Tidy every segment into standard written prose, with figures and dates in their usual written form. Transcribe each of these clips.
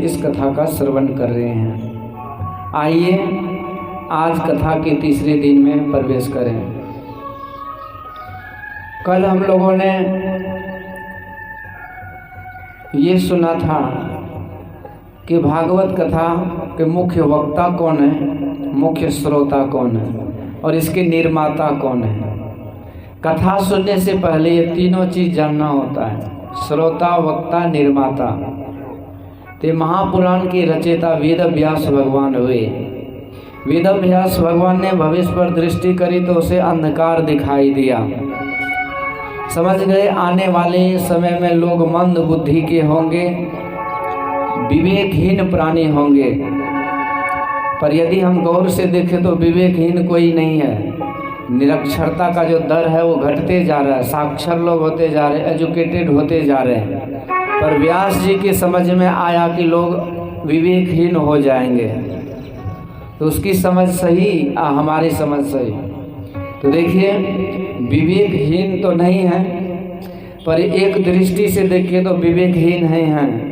इस कथा का श्रवण कर रहे हैं। आइए आज कथा के तीसरे दिन में प्रवेश करें। कल हम लोगों ने ये सुना था कि भागवत कथा के मुख्य वक्ता कौन है, मुख्य श्रोता कौन है और इसके निर्माता कौन है। कथा सुनने से पहले ये तीनों चीज जानना होता है, श्रोता, वक्ता, निर्माता। ते महापुराण के रचयिता वेद व्यास भगवान हुए। वेद व्यास भगवान ने भविष्य पर दृष्टि करी तो उसे अंधकार दिखाई दिया। समझ गए आने वाले समय में लोग मंद बुद्धि के होंगे, विवेकहीन प्राणी होंगे। पर यदि हम गौर से देखें तो विवेकहीन कोई नहीं है। निरक्षरता का जो दर है वो घटते जा रहा है, साक्षर लोग होते जा रहे हैं, एजुकेटेड होते जा रहे हैं। पर व्यास जी की समझ में आया कि लोग विवेकहीन हो जाएंगे, तो उसकी समझ सही, हमारी समझ सही। तो देखिए विवेकहीन तो नहीं है, पर एक दृष्टि से देखिए तो विवेकहीन हैं।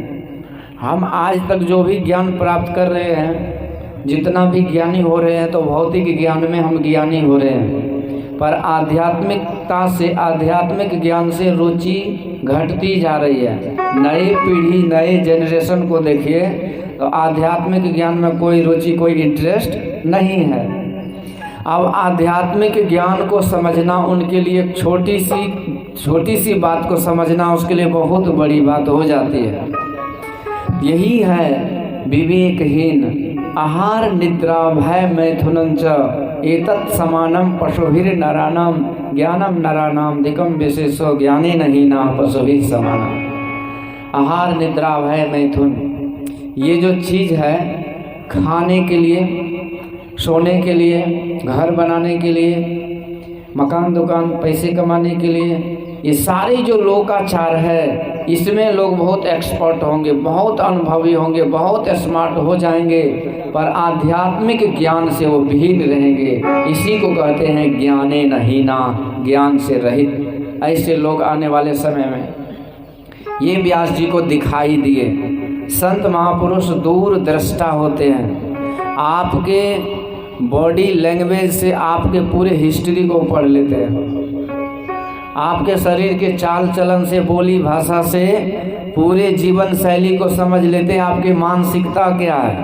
हम आज तक जो भी ज्ञान प्राप्त कर रहे हैं, जितना भी ज्ञानी हो रहे हैं, तो भौतिक ज्ञान में हम ज्ञानी हो रहे हैं, पर आध्यात्मिकता से, आध्यात्मिक ज्ञान से रुचि घटती जा रही है। नई पीढ़ी, नए जनरेशन को देखिए तो आध्यात्मिक ज्ञान में कोई रुचि, कोई इंटरेस्ट नहीं है। अब आध्यात्मिक ज्ञान को समझना उनके लिए छोटी सी बात को समझना उसके लिए बहुत बड़ी बात हो जाती है। यही है विवेकहीन। आहार निद्रा भय मैथुनं च एतत् समानम पशुभिर नराणाम ज्ञानम नराणाम धिकम विशेषो ज्ञाने नहीं ना पशुभिर समानम। आहार निद्रा भय मैथुन, ये जो चीज़ है खाने के लिए, सोने के लिए, घर बनाने के लिए, मकान दुकान पैसे कमाने के लिए, ये सारी जो लोकाचार है इसमें लोग बहुत एक्सपर्ट होंगे, बहुत अनुभवी होंगे, बहुत स्मार्ट हो जाएंगे, पर आध्यात्मिक ज्ञान से वो भीन रहेंगे। इसी को कहते हैं ज्ञाने नहीना, ज्ञान से रहित। ऐसे लोग आने वाले समय में ये व्यास जी को दिखाई दिए। संत महापुरुष दूर दृष्टा होते हैं। आपके बॉडी लैंग्वेज से आपके पूरे हिस्ट्री को पढ़ लेते हैं, आपके शरीर के चाल चलन से, बोली भाषा से पूरे जीवन शैली को समझ लेते हैं। आपकी मानसिकता क्या है,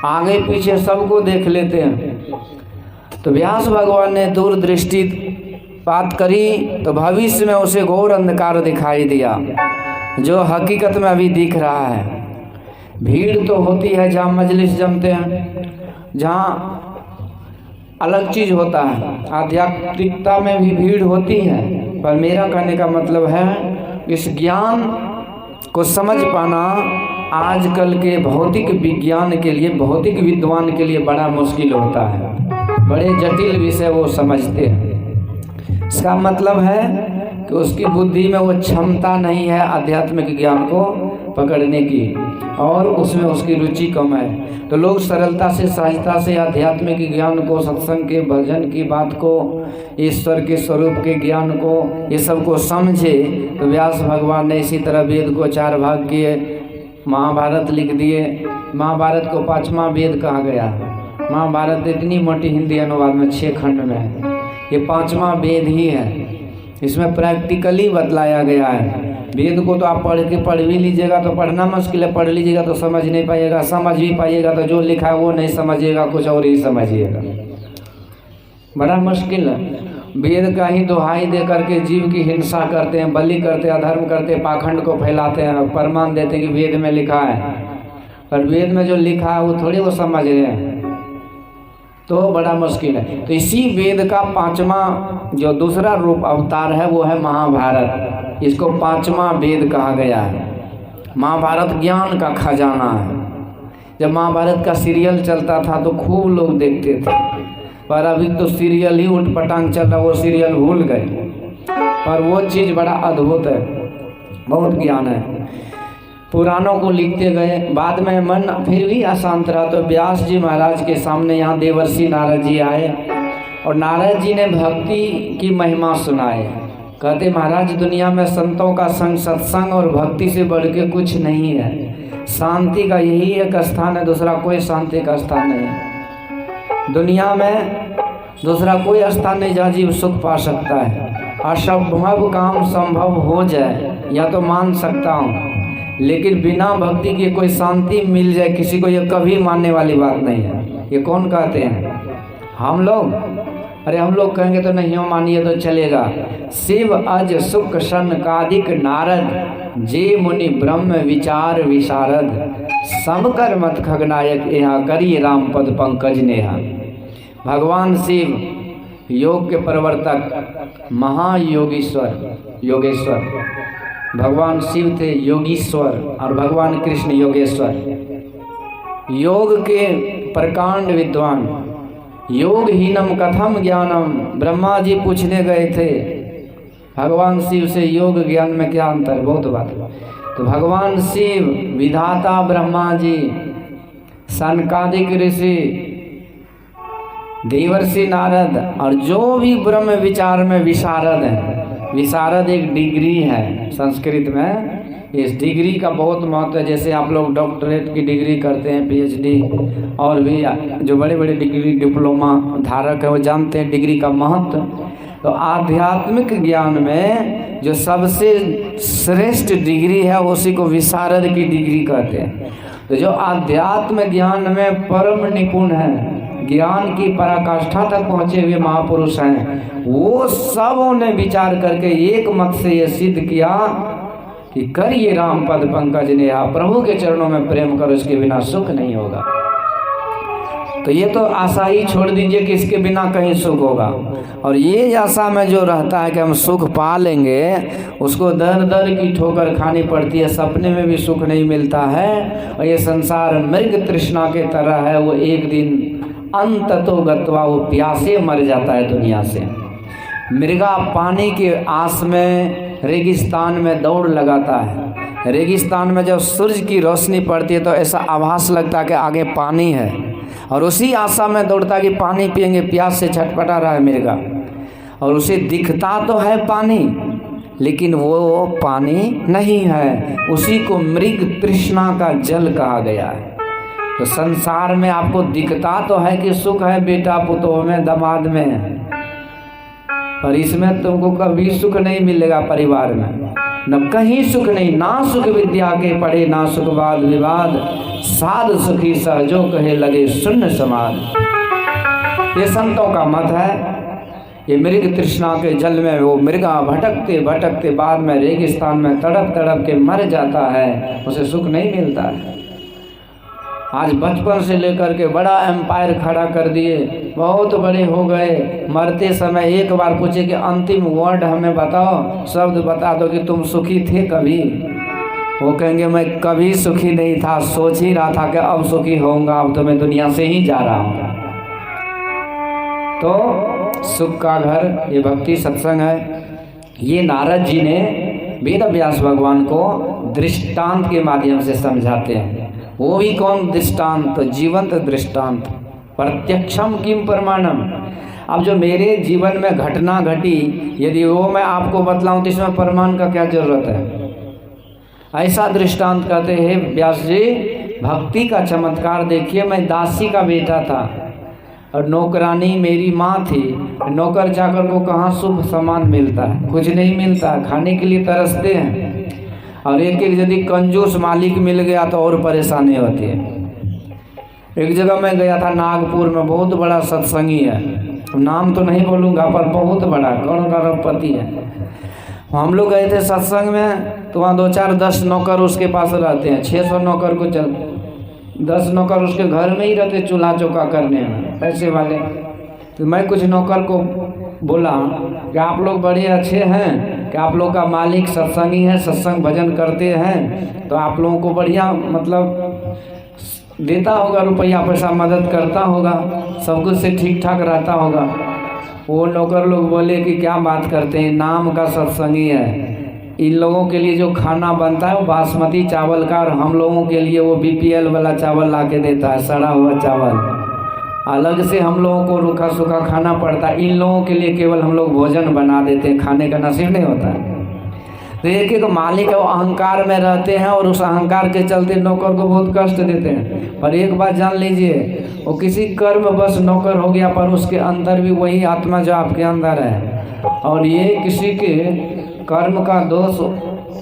आगे पीछे सबको देख लेते हैं। तो व्यास भगवान ने दूरदृष्टि बात करी तो भविष्य में उसे घोर अंधकार दिखाई दिया, जो हकीकत में अभी दिख रहा है। भीड़ तो होती है जहाँ मजलिस जमते हैं, जहाँ अलग चीज होता है, आध्यात्मिकता में भी भीड़ होती है। पर मेरा कहने का मतलब है इस ज्ञान को समझ पाना आजकल के भौतिक विज्ञान के लिए, भौतिक विद्वान के लिए बड़ा मुश्किल होता है। बड़े जटिल विषय वो समझते हैं। इसका मतलब है कि उसकी बुद्धि में वो क्षमता नहीं है आध्यात्मिक ज्ञान को पकड़ने की, और उसमें उसकी रुचि कम है। तो लोग सरलता से, सहजता से आध्यात्मिक ज्ञान को, सत्संग के, भजन की बात को, ईश्वर के स्वरूप के ज्ञान को, ये सब को समझे। तो व्यास भगवान ने इसी तरह वेद को 4 भाग किए, महाभारत लिख दिए। महाभारत को 5वां वेद कहा गया। महाभारत इतनी मोटी हिंदी अनुवाद में 6 खंड में है, ये 5वां वेद ही है। इसमें प्रैक्टिकली बतलाया गया है। वेद को तो आप पढ़ भी लीजिएगा तो पढ़ना मुश्किल है, पढ़ लीजिएगा तो समझ नहीं पाइएगा, समझ भी पाइएगा तो जो लिखा है वो नहीं समझिएगा, कुछ और ही समझिएगा। बड़ा मुश्किल है। वेद का ही दुहाई दे करके जीव की हिंसा करते हैं, बलि करते हैं, अधर्म करते हैं, पाखंड को फैलाते हैं, प्रमाण देते हैं कि वेद में लिखा है। पर वेद में जो लिखा है वो थोड़ी वो समझ रहे हैं, तो बड़ा मुश्किल है। तो इसी वेद का 5वां जो दूसरा रूप अवतार है वो है महाभारत। इसको 5वां वेद कहा गया है। महाभारत ज्ञान का खजाना है। जब महाभारत का सीरियल चलता था तो खूब लोग देखते थे, पर अभी तो सीरियल ही उठपटांग चल रहा, वो सीरियल भूल गए। पर वो चीज़ बड़ा अद्भुत है, बहुत ज्ञान है। पुराणों को लिखते गए, बाद में मन फिर भी अशांत रहा तो व्यास जी महाराज के सामने यहाँ देवर्षि नारद जी आए और नारद जी ने भक्ति की महिमा सुनाए। कहते महाराज दुनिया में संतों का संग, सत्संग और भक्ति से बढ़ के कुछ नहीं है। शांति का यही एक स्थान है, दूसरा कोई शांति का स्थान नहीं है। दुनिया में दूसरा कोई स्थान नहीं जहाँ जीव सुख पा सकता है। असंभव काम संभव हो जाए या तो मान सकता हूँ, लेकिन बिना भक्ति के कोई शांति मिल जाए किसी को, ये कभी मानने वाली बात नहीं है। ये कौन कहते हैं? हम लोग। अरे हम लोग कहेंगे तो नहीं हो मानिए तो चलेगा। शिव अज सुख सनकादिक नारद, जे मुनि ब्रह्म विचार विशारद, समकर मत खगनायक यहाँ करिए राम पद पंकज नेहा। भगवान शिव योग के प्रवर्तक, महायोगीश्वर, योगेश्वर। भगवान शिव थे योगीश्वर और भगवान कृष्ण योगेश्वर, योग के प्रकांड विद्वान। योगहीनम कथम ज्ञानम, ब्रह्मा जी पूछने गए थे भगवान शिव से योग ज्ञान में क्या अंतर, बहुत बात। तो भगवान शिव विधाता ब्रह्मा जी, सनकादिक ऋषि, देवर्षि नारद और जो भी ब्रह्म विचार में विशारद है। विशारद एक डिग्री है संस्कृत में, इस डिग्री का बहुत महत्व है। जैसे आप लोग डॉक्टरेट की डिग्री करते हैं, पीएचडी, और भी जो बड़े बड़े डिग्री डिप्लोमा धारक है वो जानते हैं डिग्री का महत्व। तो आध्यात्मिक ज्ञान में जो सबसे श्रेष्ठ डिग्री है उसी को विशारद की डिग्री कहते हैं। तो जो आध्यात्म ज्ञान में परम निपुण है, ज्ञान की पराकाष्ठा तक पहुँचे हुए महापुरुष हैं, वो सबों ने विचार करके एक मत से ये सिद्ध किया कि करिए राम पद पंकज नेहा, प्रभु के चरणों में प्रेम करो, इसके बिना सुख नहीं होगा। तो ये तो आशा ही छोड़ दीजिए कि इसके बिना कहीं सुख होगा। और ये आशा में जो रहता है कि हम सुख पा लेंगे, उसको दर दर की ठोकर खानी पड़ती है, सपने में भी सुख नहीं मिलता है। और ये संसार मृग तृष्णा के तरह है, वो एक दिन अंततो गत्वा वो प्यासे मर जाता है दुनिया से। मृगा पानी के आस में रेगिस्तान में दौड़ लगाता है। रेगिस्तान में जब सूरज की रोशनी पड़ती है तो ऐसा आभास लगता है कि आगे पानी है, और उसी आशा में दौड़ता है कि पानी पिएंगे, प्यास से छटपटा रहा है मृगा। और उसे दिखता तो है पानी, लेकिन वो पानी नहीं है, उसी को मृग तृष्णा का जल कहा गया है। तो संसार में आपको दिखता तो है कि सुख है बेटा पुतों में, दामाद में, पर इसमें तुमको कभी सुख नहीं मिलेगा। परिवार में न कहीं सुख नहीं, ना सुख विद्या के पढ़े, ना सुख वाद विवाद, साध सुखी सहजो कहे लगे शून्य समाज। ये संतों का मत है। ये मृग तृष्णा के जल में वो मृगा भटकते भटकते बाद में रेगिस्तान में तड़प तड़प के मर जाता है, उसे सुख नहीं मिलता है। आज बचपन से लेकर के बड़ा एम्पायर खड़ा कर दिए, बहुत बड़े हो गए, मरते समय एक बार पूछे कि अंतिम वर्ड हमें बताओ, शब्द बता दो कि तुम सुखी थे कभी। वो कहेंगे मैं कभी सुखी नहीं था, सोच ही रहा था कि अब सुखी होऊंगा, अब तो मैं दुनिया से ही जा रहा हूँ। तो सुख का घर ये भक्ति सत्संग है। ये नारद जी ने वेद व्यास भगवान को दृष्टांत के माध्यम से समझाते हैं। वो भी कौन दृष्टांत? तो जीवंत दृष्टांत। प्रत्यक्षम किम प्रमाणम। अब जो मेरे जीवन में घटना घटी, यदि वो मैं आपको बतलाऊं तो इसमें प्रमाण का क्या जरूरत है? ऐसा दृष्टांत कहते हैं व्यास जी। भक्ति का चमत्कार देखिए। मैं दासी का बेटा था और नौकरानी मेरी माँ थी। नौकर चाकर को कहाँ शुभ सामान मिलता है? कुछ नहीं मिलता, खाने के लिए तरसते हैं। और एक एक यदि कंजूस मालिक मिल गया तो और परेशानी होती है। एक जगह मैं गया था नागपुर में, बहुत बड़ा सत्संगी है, नाम तो नहीं बोलूँगा पर बहुत बड़ा करोड़पति है। हम लोग गए थे सत्संग में, तो वहाँ 2-4-10 नौकर उसके पास रहते हैं। 600 नौकर को 10 नौकर उसके घर में ही रहते चूल्हा चौका करने में, पैसे वाले। तो मैं कुछ नौकर को बोला कि आप लोग बड़े अच्छे हैं, कि आप लोग का मालिक सत्संगी है, सत्संग भजन करते हैं, तो आप लोगों को बढ़िया मतलब देता होगा, रुपया पैसा मदद करता होगा, सब कुछ से ठीक ठाक रहता होगा। वो नौकर लोग बोले कि क्या बात करते हैं, नाम का सत्संगी है, इन लोगों के लिए जो खाना बनता है वो बासमती चावल का, और हम लोगों के लिए वो BPL वाला चावल ला के देता है, सड़ा हुआ चावल। अलग से हम लोगों को रूखा सूखा खाना पड़ता है, इन लोगों के लिए केवल हम लोग भोजन बना देते हैं, खाने का नसीब नहीं होता है। तो एक एक मालिक है वो अहंकार में रहते हैं और उस अहंकार के चलते नौकर को बहुत कष्ट देते हैं। पर एक बात जान लीजिए, वो किसी कर्म बस नौकर हो गया, पर उसके अंदर भी वही आत्मा जो आपके अंदर है। और ये किसी के कर्म का दोष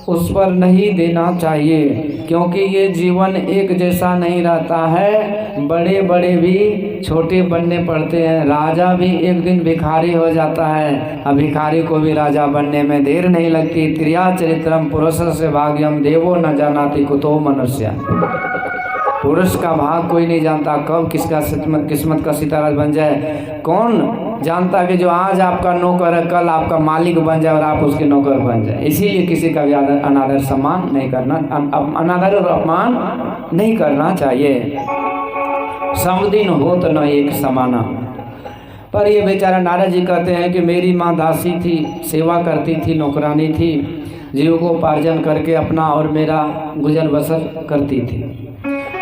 उस पर नहीं देना चाहिए, क्योंकि ये जीवन एक जैसा नहीं रहता है। बड़े बड़े भी छोटे बनने पड़ते हैं। राजा भी एक दिन भिखारी हो जाता है, अब भिखारी को भी राजा बनने में देर नहीं लगती। त्रिया चरित्रम पुरुषस्य भाग्यम देवो न जानाति कुतो मनुष्य। पुरुष का भाग कोई नहीं जानता, कब किसका किस्मत का सितारा बन जाए। कौन जानता कि जो आज आपका नौकर है कल आपका मालिक बन जाए और आप उसके नौकर बन जाए। इसीलिए किसी का भी अनादर सम्मान नहीं करना, अनादर और अपमान नहीं करना चाहिए। सब दिन हो तो न एक समाना। पर ये बेचारा नारद जी कहते हैं कि मेरी माँ दासी थी, सेवा करती थी, नौकरानी थी, जीविकोपार्जन करके अपना और मेरा गुजर बसर करती थी।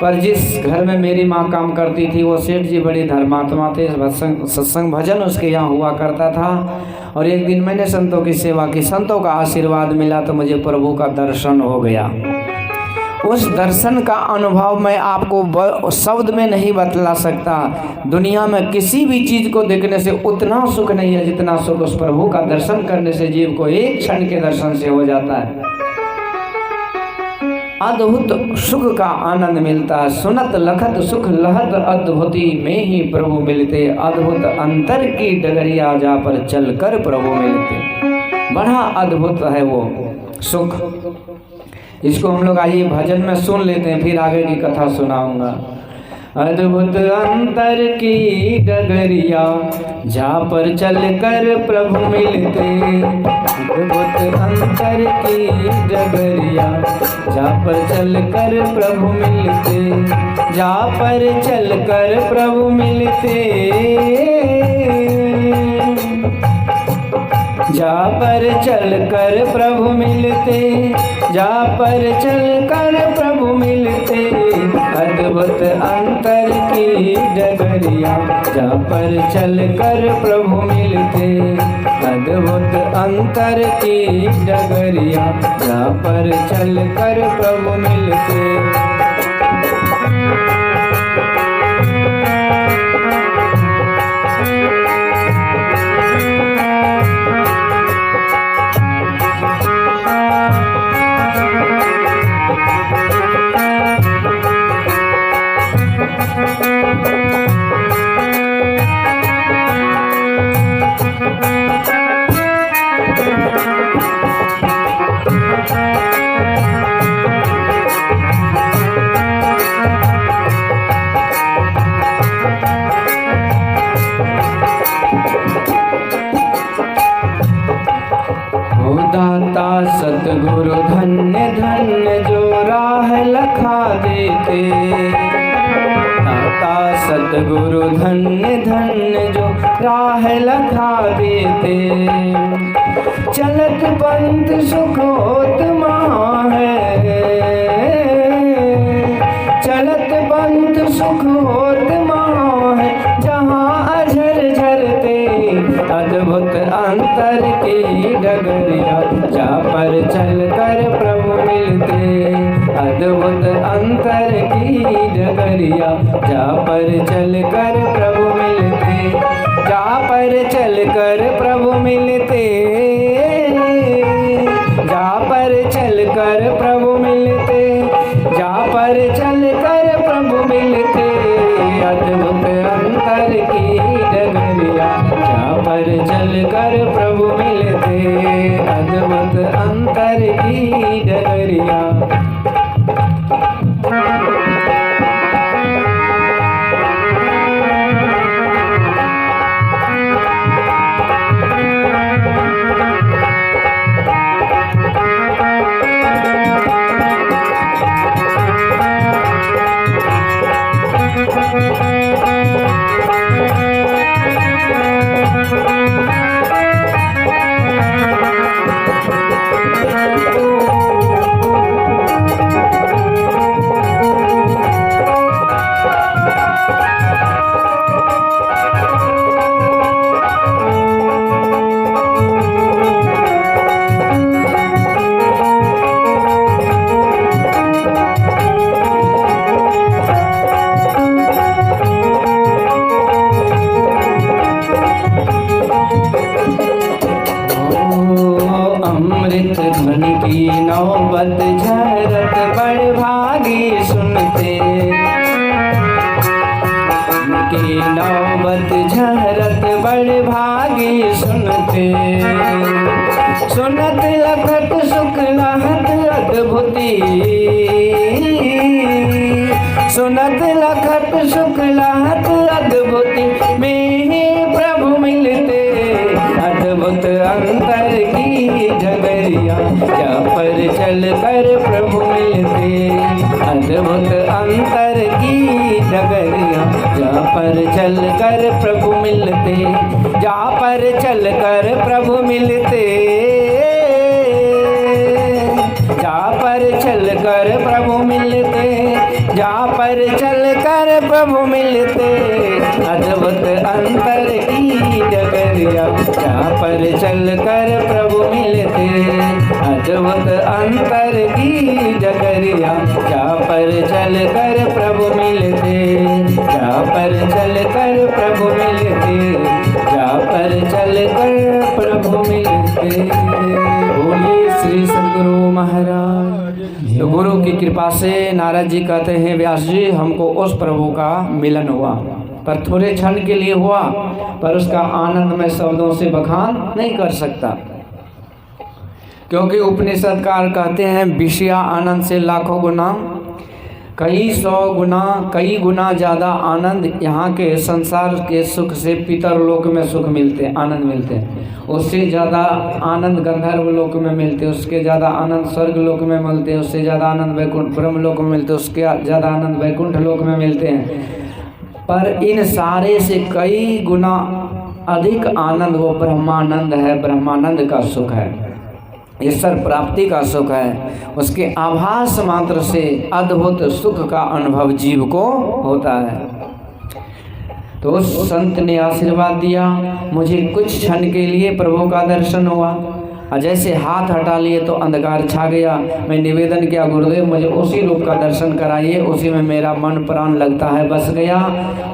पर जिस घर में मेरी माँ काम करती थी वो सेठ जी बड़े धर्मात्मा थे, सत्संग भजन उसके यहाँ हुआ करता था। और एक दिन मैंने संतों की सेवा की, संतों का आशीर्वाद मिला तो मुझे प्रभु का दर्शन हो गया। उस दर्शन का अनुभव मैं आपको शब्द में नहीं बतला सकता। दुनिया में किसी भी चीज़ को देखने से उतना सुख नहीं है जितना सुख उस प्रभु का दर्शन करने से जीव को एक क्षण के दर्शन से हो जाता है। अद्भुत सुख का आनंद मिलता है। सुनत लखत सुख लहत अद्भुति में ही प्रभु मिलते। अद्भुत अंतर की डगरिया जा पर चल कर प्रभु मिलते। बड़ा अद्भुत है वो सुख। इसको हम लोग आइए भजन में सुन लेते हैं, फिर आगे की कथा सुनाऊंगा। अद्भुत अंतर की डगरिया जा पर चल कर प्रभु मिलते। अद्भुत अंतर की डगरिया जा पर चल कर प्रभु मिलते। जा पर चल कर प्रभु मिलते। जा पर चल कर प्रभु मिलते। जा पर चल कर प्रभु मिलते। अद्भुत अंतर की डगरिया जा पर चल कर प्रभु मिलते। अद्भुत अंतर की डगरिया जा पर चल कर प्रभु मिलते। सतगुरु धन्य धन्य जो राह लखा देते। दाता सतगुरु धन्य धन्य जो राह लखा देते। चलत पंथ सुखोत है। चलत पंथ सुखोत है। जहाँ अझर झरते। अद्भुत अंतर की डगरिया जा पर चल कर प्रभु मिलते। अद्भुत अंतर की डगरिया जा पर चल कर प्रभु मिलते। जा पर चल कर प्रभु मिलते। जा पर चल कर प्रभु मिलते। जा पर चल कर प्रभु मिलते। अद्भुत अंतर की डगरिया जा पर चल कर प्रभु मिलते। अद्भुत अंतर की डगरिया। नौबत झहरत बड़ भागी सुनते, सुनत लखत सुख लहत अद्भुति, सुनत लखत सुख लहत अद्भुति में प्रभु मिलते, अद्भुत अंतर की डगरिया जा पर चल कर प्रभु मिलते, अद्भुत अंतर की डगरिया जा पर चल कर प्रभु मिलते, जा पर चल कर प्रभु मिलते, जा पर चल कर प्रभु मिलते, जा पर चल कर प्रभु मिलते, अद्भुत अंतर की डगरिया जा पर चल कर प्रभु मिलते, अद्भुत अंतर की डगरिया जा पर चल कर प्रभु मिलते, जा पर चल कर प्रभु मिलते, जा पर चल कर प्रभु मिलते। बोलिए श्री सद्गुरु महाराज। तो गुरु की कृपा से नारद जी कहते हैं, व्यास जी हमको उस प्रभु का मिलन हुआ, पर थोड़े क्षण के लिए हुआ, पर उसका आनंद मैं शब्दों से बखान नहीं कर सकता, क्योंकि उपनिषदकार कहते हैं विषया आनंद से लाखों गुना, कई सौ गुना, कई गुना ज़्यादा आनंद यहाँ के संसार के सुख से पितर लोक में सुख मिलते हैं, आनंद मिलते हैं। उससे ज़्यादा आनंद गंधर्व लोक में मिलते, उसके ज़्यादा आनंद स्वर्ग लोक में मिलते, उससे ज़्यादा आनंद वैकुंठ ब्रह्म लोक में मिलते, उसके ज़्यादा आनंद वैकुंठ लोक में मिलते हैं। पर इन सारे से कई गुना अधिक आनंद वो ब्रह्मानंद है, ब्रह्मानंद का सुख है, ईश्वर प्राप्ति का सुख है। उसके आभास मात्र से अद्भुत सुख का अनुभव जीव को होता है। तो उस संत ने आशीर्वाद दिया, मुझे कुछ क्षण के लिए प्रभु का दर्शन हुआ, और जैसे हाथ हटा लिए तो अंधकार छा गया। मैं निवेदन किया, गुरुदेव मुझे उसी रूप का दर्शन कराइए, उसी में मेरा मन प्राण लगता है, बस गया।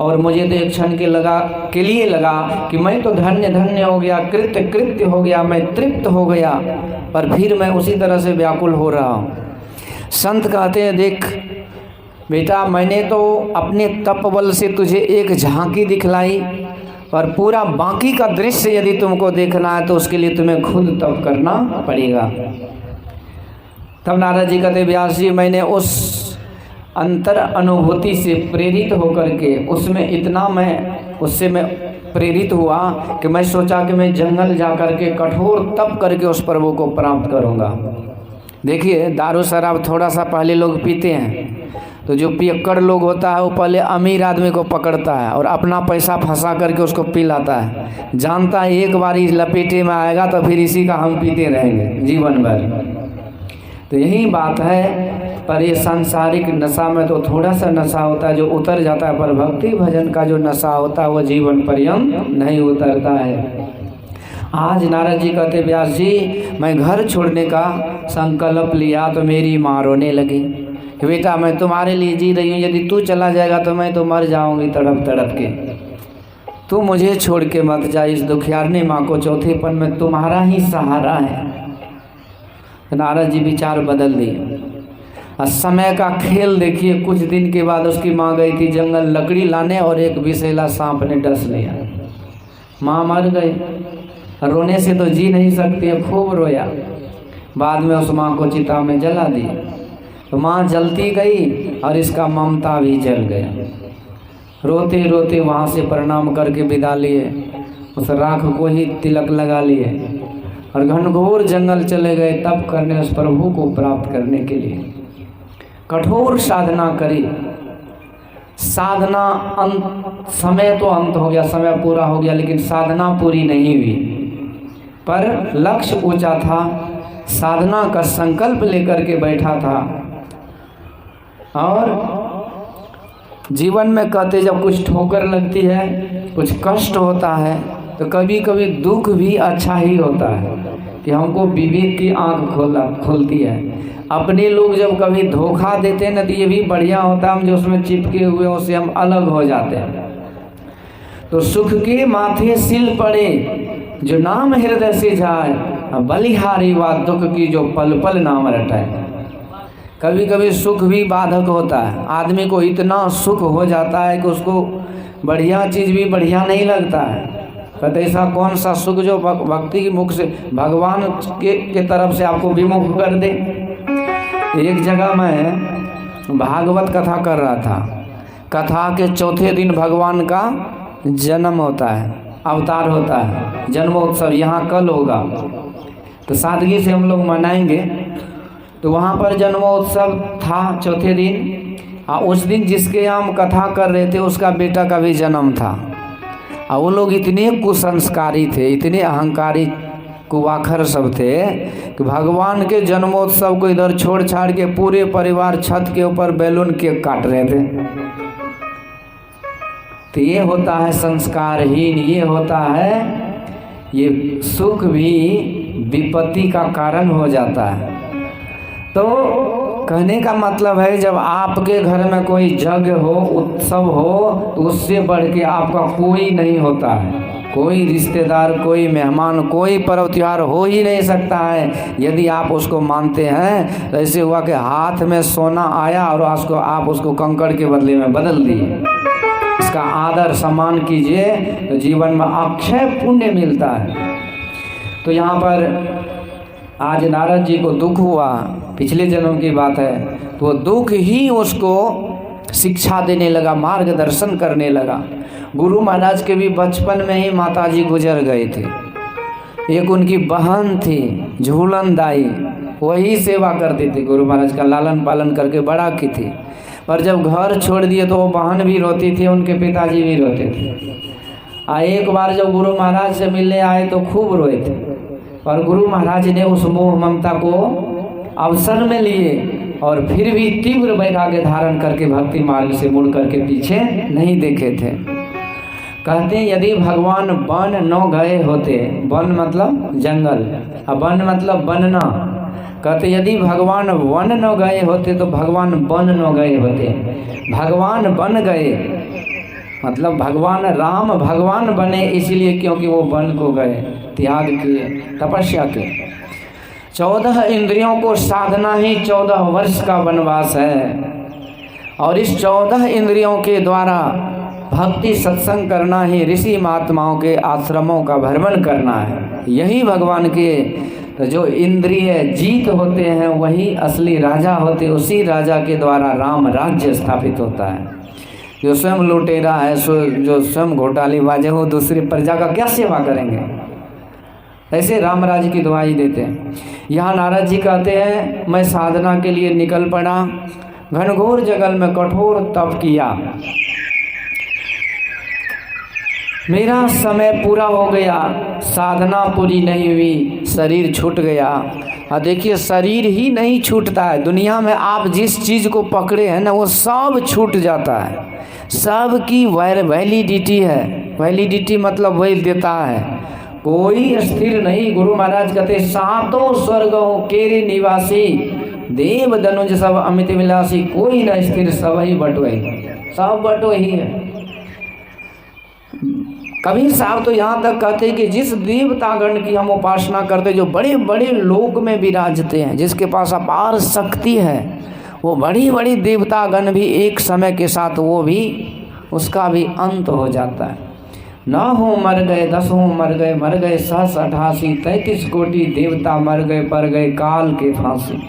और मुझे तो एक क्षण के लिए लगा कि मैं तो धन्य धन्य हो गया, कृत्य कृत्य हो गया, मैं तृप्त हो गया, पर फिर मैं उसी तरह से व्याकुल हो रहा हूँ। संत कहते हैं, देख बेटा, मैंने तो अपने तप बल से तुझे एक झांकी दिखलाई, और पूरा बाकी का दृश्य यदि तुमको देखना है तो उसके लिए तुम्हें खुद तप करना पड़ेगा। तब नारद जी कहते, व्यास जी मैंने उस अंतर अनुभूति से प्रेरित होकर के उससे मैं प्रेरित हुआ कि मैं सोचा कि मैं जंगल जा कर के कठोर तप करके उस प्रभु को प्राप्त करूंगा। देखिए, दारू शराब थोड़ा सा पहले लोग पीते हैं, तो जो पियक्कड़ लोग होता है वो पहले अमीर आदमी को पकड़ता है और अपना पैसा फंसा करके उसको पिलाता है, जानता है एक बार इस लपेटे में आएगा तो फिर इसी का हम पीते रहेंगे जीवन भर। तो यही बात है। पर ये सांसारिक नशा में तो थोड़ा सा नशा होता है जो उतर जाता है, पर भक्ति भजन का जो नशा होता है वो जीवन पर्यंत नहीं उतरता है। आज नारद जी कहते, व्यास जी मैं घर छोड़ने का संकल्प लिया तो मेरी माँ रोने लगी कि बेटा मैं तुम्हारे लिए जी रही हूँ, यदि तू चला जाएगा तो मैं तो मर जाऊंगी तड़प तड़प के, तू मुझे छोड़ के मत जा। इस दुखियारनी माँ को चौथेपन में तुम्हारा ही सहारा है। नारद जी विचार बदल दिए। और समय का खेल देखिए, कुछ दिन के बाद उसकी माँ गई थी जंगल लकड़ी लाने और एक विषैला सांप ने डस लिया। माँ मर गई, रोने से तो जी नहीं सकती है, खूब रोया। बाद में उस माँ को चिता में जला दिया। तो माँ जलती गई और इसका ममता भी जल गया। रोते रोते वहाँ से प्रणाम करके विदा लिए, उस राख को ही तिलक लगा लिए और घनघोर जंगल चले गए तप करने, उस प्रभु को प्राप्त करने के लिए। कठोर साधना करी, साधना समय तो अंत हो गया, समय पूरा हो गया, लेकिन साधना पूरी नहीं हुई। पर लक्ष्य ऊंचा था, साधना का संकल्प लेकर के बैठा था। और जीवन में कहते जब कुछ ठोकर लगती है, कुछ कष्ट होता है, तो कभी कभी दुख भी अच्छा ही होता है कि हमको विवेक की आंख खोलती है। अपने लोग जब कभी धोखा देते हैं ना, तो ये भी बढ़िया होता है, हम जो उसमें चिपके हुए उससे हम अलग हो जाते हैं। तो सुख के माथे सिल पड़े जो नाम हृदय से जाए, बलिहारी बात दुख की जो पल पल नाम रटाए। कभी कभी सुख भी बाधक होता है, आदमी को इतना सुख हो जाता है कि उसको बढ़िया चीज़ भी बढ़िया नहीं लगता है। कहते ऐसा कौन सा सुख जो भक्ति की मुख से भगवान के तरफ से आपको विमुख कर दे। एक जगह मैं भागवत कथा कर रहा था। कथा के चौथे दिन भगवान का जन्म होता है, अवतार होता है, जन्मोत्सव यहाँ कल होगा, तो सादगी से हम लोग मनाएंगे। तो वहाँ पर जन्मोत्सव था चौथे दिन, और उस दिन जिसके यहाँ हम कथा कर रहे थे उसका बेटा का भी जन्म था। और वो लोग इतने कुसंस्कारी थे, इतने अहंकारी कुवाखर सब थे कि भगवान के जन्मोत्सव को इधर छोड़ छाड़ के पूरे परिवार छत के ऊपर बैलून केक काट रहे थे। तो ये होता है संस्कारहीन, ये होता है, ये सुख भी विपत्ति का कारण हो जाता है। तो कहने का मतलब है जब आपके घर में कोई यज्ञ हो, उत्सव हो, तो उससे बढ़ के आपका कोई नहीं होता है। कोई रिश्तेदार, कोई मेहमान, कोई पर्व त्योहार हो ही नहीं सकता है यदि आप उसको मानते हैं। तो ऐसे हुआ कि हाथ में सोना आया और आप उसको कंकड़ के बदले में बदल दिए। इसका आदर सम्मान कीजिए तो जीवन में अक्षय पुण्य मिलता है। तो यहाँ पर आज नारद जी को दुख हुआ, पिछले जन्म की बात है, तो वो दुख ही उसको शिक्षा देने लगा, मार्गदर्शन करने लगा। गुरु महाराज के भी बचपन में ही माताजी गुजर गए थे। एक उनकी बहन थी झूलन दाई, वही सेवा करती थी, गुरु महाराज का लालन पालन करके बड़ा की थी। पर जब घर छोड़ दिए तो वो बहन भी रोती थी, उनके पिताजी भी रोते थे। एक बार जब गुरु महाराज से मिलने आए तो खूब रोए थे, और गुरु महाराज ने उस मोह ममता को अवसर में लिए और फिर भी तीव्र वैराग्य धारण करके भक्ति मार्ग से मुड़ करके पीछे नहीं देखे थे। कहते हैं यदि भगवान वन न गए होते, वन मतलब जंगल, और वन मतलब बनना, कहते यदि भगवान वन न गए होते तो भगवान बन न गए होते। भगवान बन गए मतलब भगवान राम भगवान बने इसलिए क्योंकि वो वन को गए, त्याग किए, तपस्या किए। 14 इंद्रियों को साधना ही 14 वर्ष का वनवास है, और इस 14 इंद्रियों के द्वारा भक्ति सत्संग करना ही ऋषि महात्माओं के आश्रमों का भ्रमण करना है। यही भगवान के जो इंद्रिय जीत होते हैं वही असली राजा होते, उसी राजा के द्वारा राम राज्य स्थापित होता है। जो स्वयं लुटेरा है, जो स्वयं घोटालेबाज है, वो दूसरी प्रजा का क्या सेवा करेंगे। ऐसे रामराज की दुआई देते हैं। यहाँ नारद जी कहते हैं मैं साधना के लिए निकल पड़ा, घनघोर जंगल में कठोर तप किया, मेरा समय पूरा हो गया, साधना पूरी नहीं हुई, शरीर छूट गया। और देखिए शरीर ही नहीं छूटता है, दुनिया में आप जिस चीज़ को पकड़े हैं ना वो सब छूट जाता है। सब की वैलिडिटी है, वैलिडिटी मतलब वही देता है, कोई स्थिर नहीं। गुरु महाराज कहते सातों स्वर्गों केरे निवासी, देव धनुज सब अमित विलासी, कोई न स्थिर सब ही बटोई, सब बटो ही है। कबीर साहब तो यहाँ तक कहते हैं कि जिस देवतागण की हम उपासना करते, जो बड़े बड़े लोक में विराजते हैं, जिसके पास अपार शक्ति है, वो बड़ी बड़ी देवतागण भी एक समय के साथ वो भी उसका भी अंत हो जाता है। 9 हो मर गए, 10 हो मर गए 788, 33 कोटि देवता मर गए, पर गए काल के फांसी।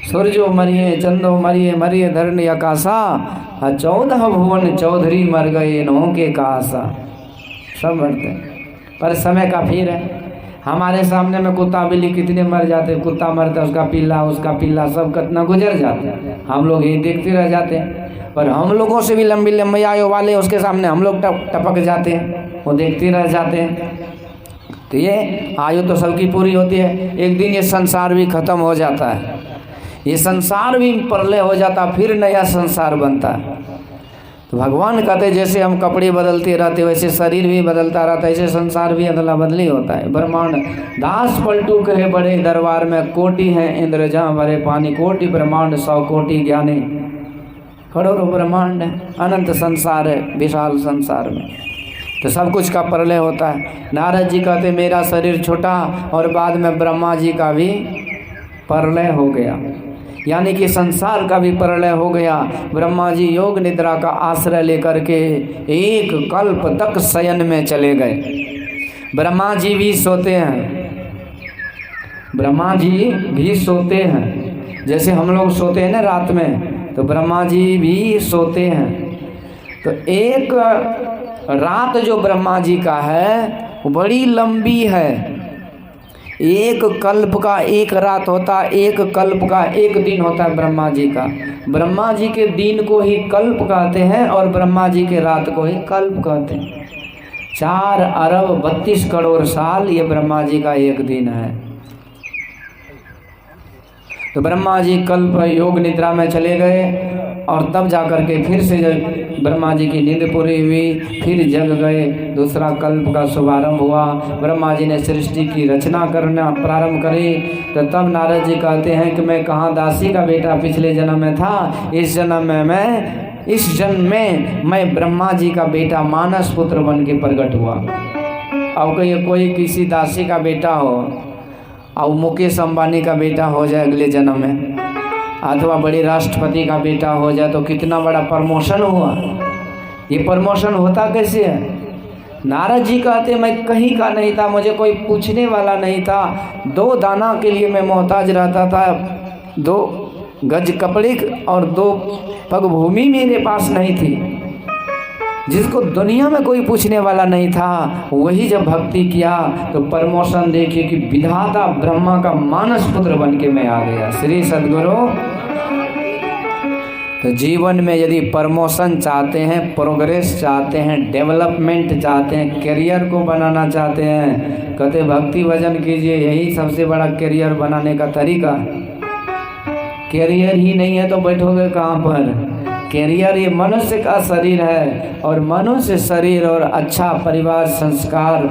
सूर्यो मरिए, चंदो मरिए, मरिए धरणी आकाशा, 14 भुवन चौधरी मर गए, इन्हों के कासा। सब मरते हैं पर समय का फिर है। हमारे सामने में कुत्ता बिल्ली कितने मर जाते हैं, कुत्ता मरता है, उसका पिल्ला सब कितना गुजर जाते हैं, हम लोग यही देखते रह जाते हैं। पर हम लोगों से भी लंबी लंबी आयु वाले उसके सामने हम लोग टपक जाते हैं, वो देखते रह जाते हैं। तो ये आयु तो सबकी पूरी होती है, एक दिन ये संसार भी खत्म हो जाता है, ये संसार भी प्रलय हो जाता, फिर नया संसार बनता है। तो भगवान कहते जैसे हम कपड़े बदलते रहते वैसे शरीर भी बदलता रहता है, ऐसे संसार भी अदला बदली होता है। ब्रह्मांड दास पलटू कहे बड़े दरबार में, कोटि हैं इंद्र जहाँ भरे पानी, कोटि ब्रह्मांड 100 कोटि ज्ञानी, करोड़ों ब्रह्मांड है, अनंत संसार है, विशाल संसार में तो सब कुछ का प्रलय होता है। नारद जी कहते मेरा शरीर छोटा, और बाद में ब्रह्मा जी का भी प्रलय हो गया। यानी कि संसार का भी प्रलय हो गया। ब्रह्मा जी योग निद्रा का आश्रय लेकर के 1 कल्प तक शयन में चले गए। ब्रह्मा जी भी सोते हैं, ब्रह्मा जी भी सोते हैं, जैसे हम लोग सोते हैं ना रात में, तो ब्रह्मा जी भी सोते हैं। तो एक रात जो ब्रह्मा जी का है वो बड़ी लंबी है। 1 कल्प का 1 रात होता है, 1 कल्प का 1 दिन होता है ब्रह्मा जी का। ब्रह्मा जी के दिन को ही कल्प कहते हैं और ब्रह्मा जी के रात को ही कल्प कहते हैं। 4 अरब 32 करोड़ साल ये ब्रह्मा जी का 1 दिन है। तो ब्रह्मा जी कल्प योग निद्रा में चले गए और तब जाकर के फिर से जब ब्रह्मा जी की नींद पूरी हुई, फिर जग गए, दूसरा कल्प का शुभारंभ हुआ। ब्रह्मा जी ने सृष्टि की रचना करना प्रारंभ करी। तो तब नारद जी कहते हैं कि मैं कहाँ दासी का बेटा पिछले जन्म में था, इस जन्म में मैं ब्रह्मा जी का बेटा मानस पुत्र बन के प्रकट हुआ। अब कोई किसी दासी का बेटा हो और मुकेश अंबानी का बेटा हो जाए अगले जन्म में, अथवा बड़े राष्ट्रपति का बेटा हो जाए, तो कितना बड़ा प्रमोशन हुआ। ये प्रमोशन होता कैसे है? नारद जी कहते मैं कहीं का नहीं था, मुझे कोई पूछने वाला नहीं था, 2 दाना के लिए मैं मोहताज रहता था, 2 गज कपड़े और 2 पग भूमि मेरे पास नहीं थी। जिसको दुनिया में कोई पूछने वाला नहीं था, वही जब भक्ति किया तो प्रमोशन देखिए कि विधाता ब्रह्मा का मानस पुत्र बन के मैं आ गया। श्री सद्गुरु। तो जीवन में यदि प्रमोशन चाहते हैं, प्रोग्रेस चाहते हैं, डेवलपमेंट चाहते हैं, करियर को बनाना चाहते हैं, कहते भक्ति भजन कीजिए, यही सबसे बड़ा करियर बनाने का तरीका। करियर ही नहीं है तो बैठोगे कहाँ पर? कैरियर ये मनुष्य का शरीर है और मनुष्य शरीर और अच्छा परिवार संस्कार,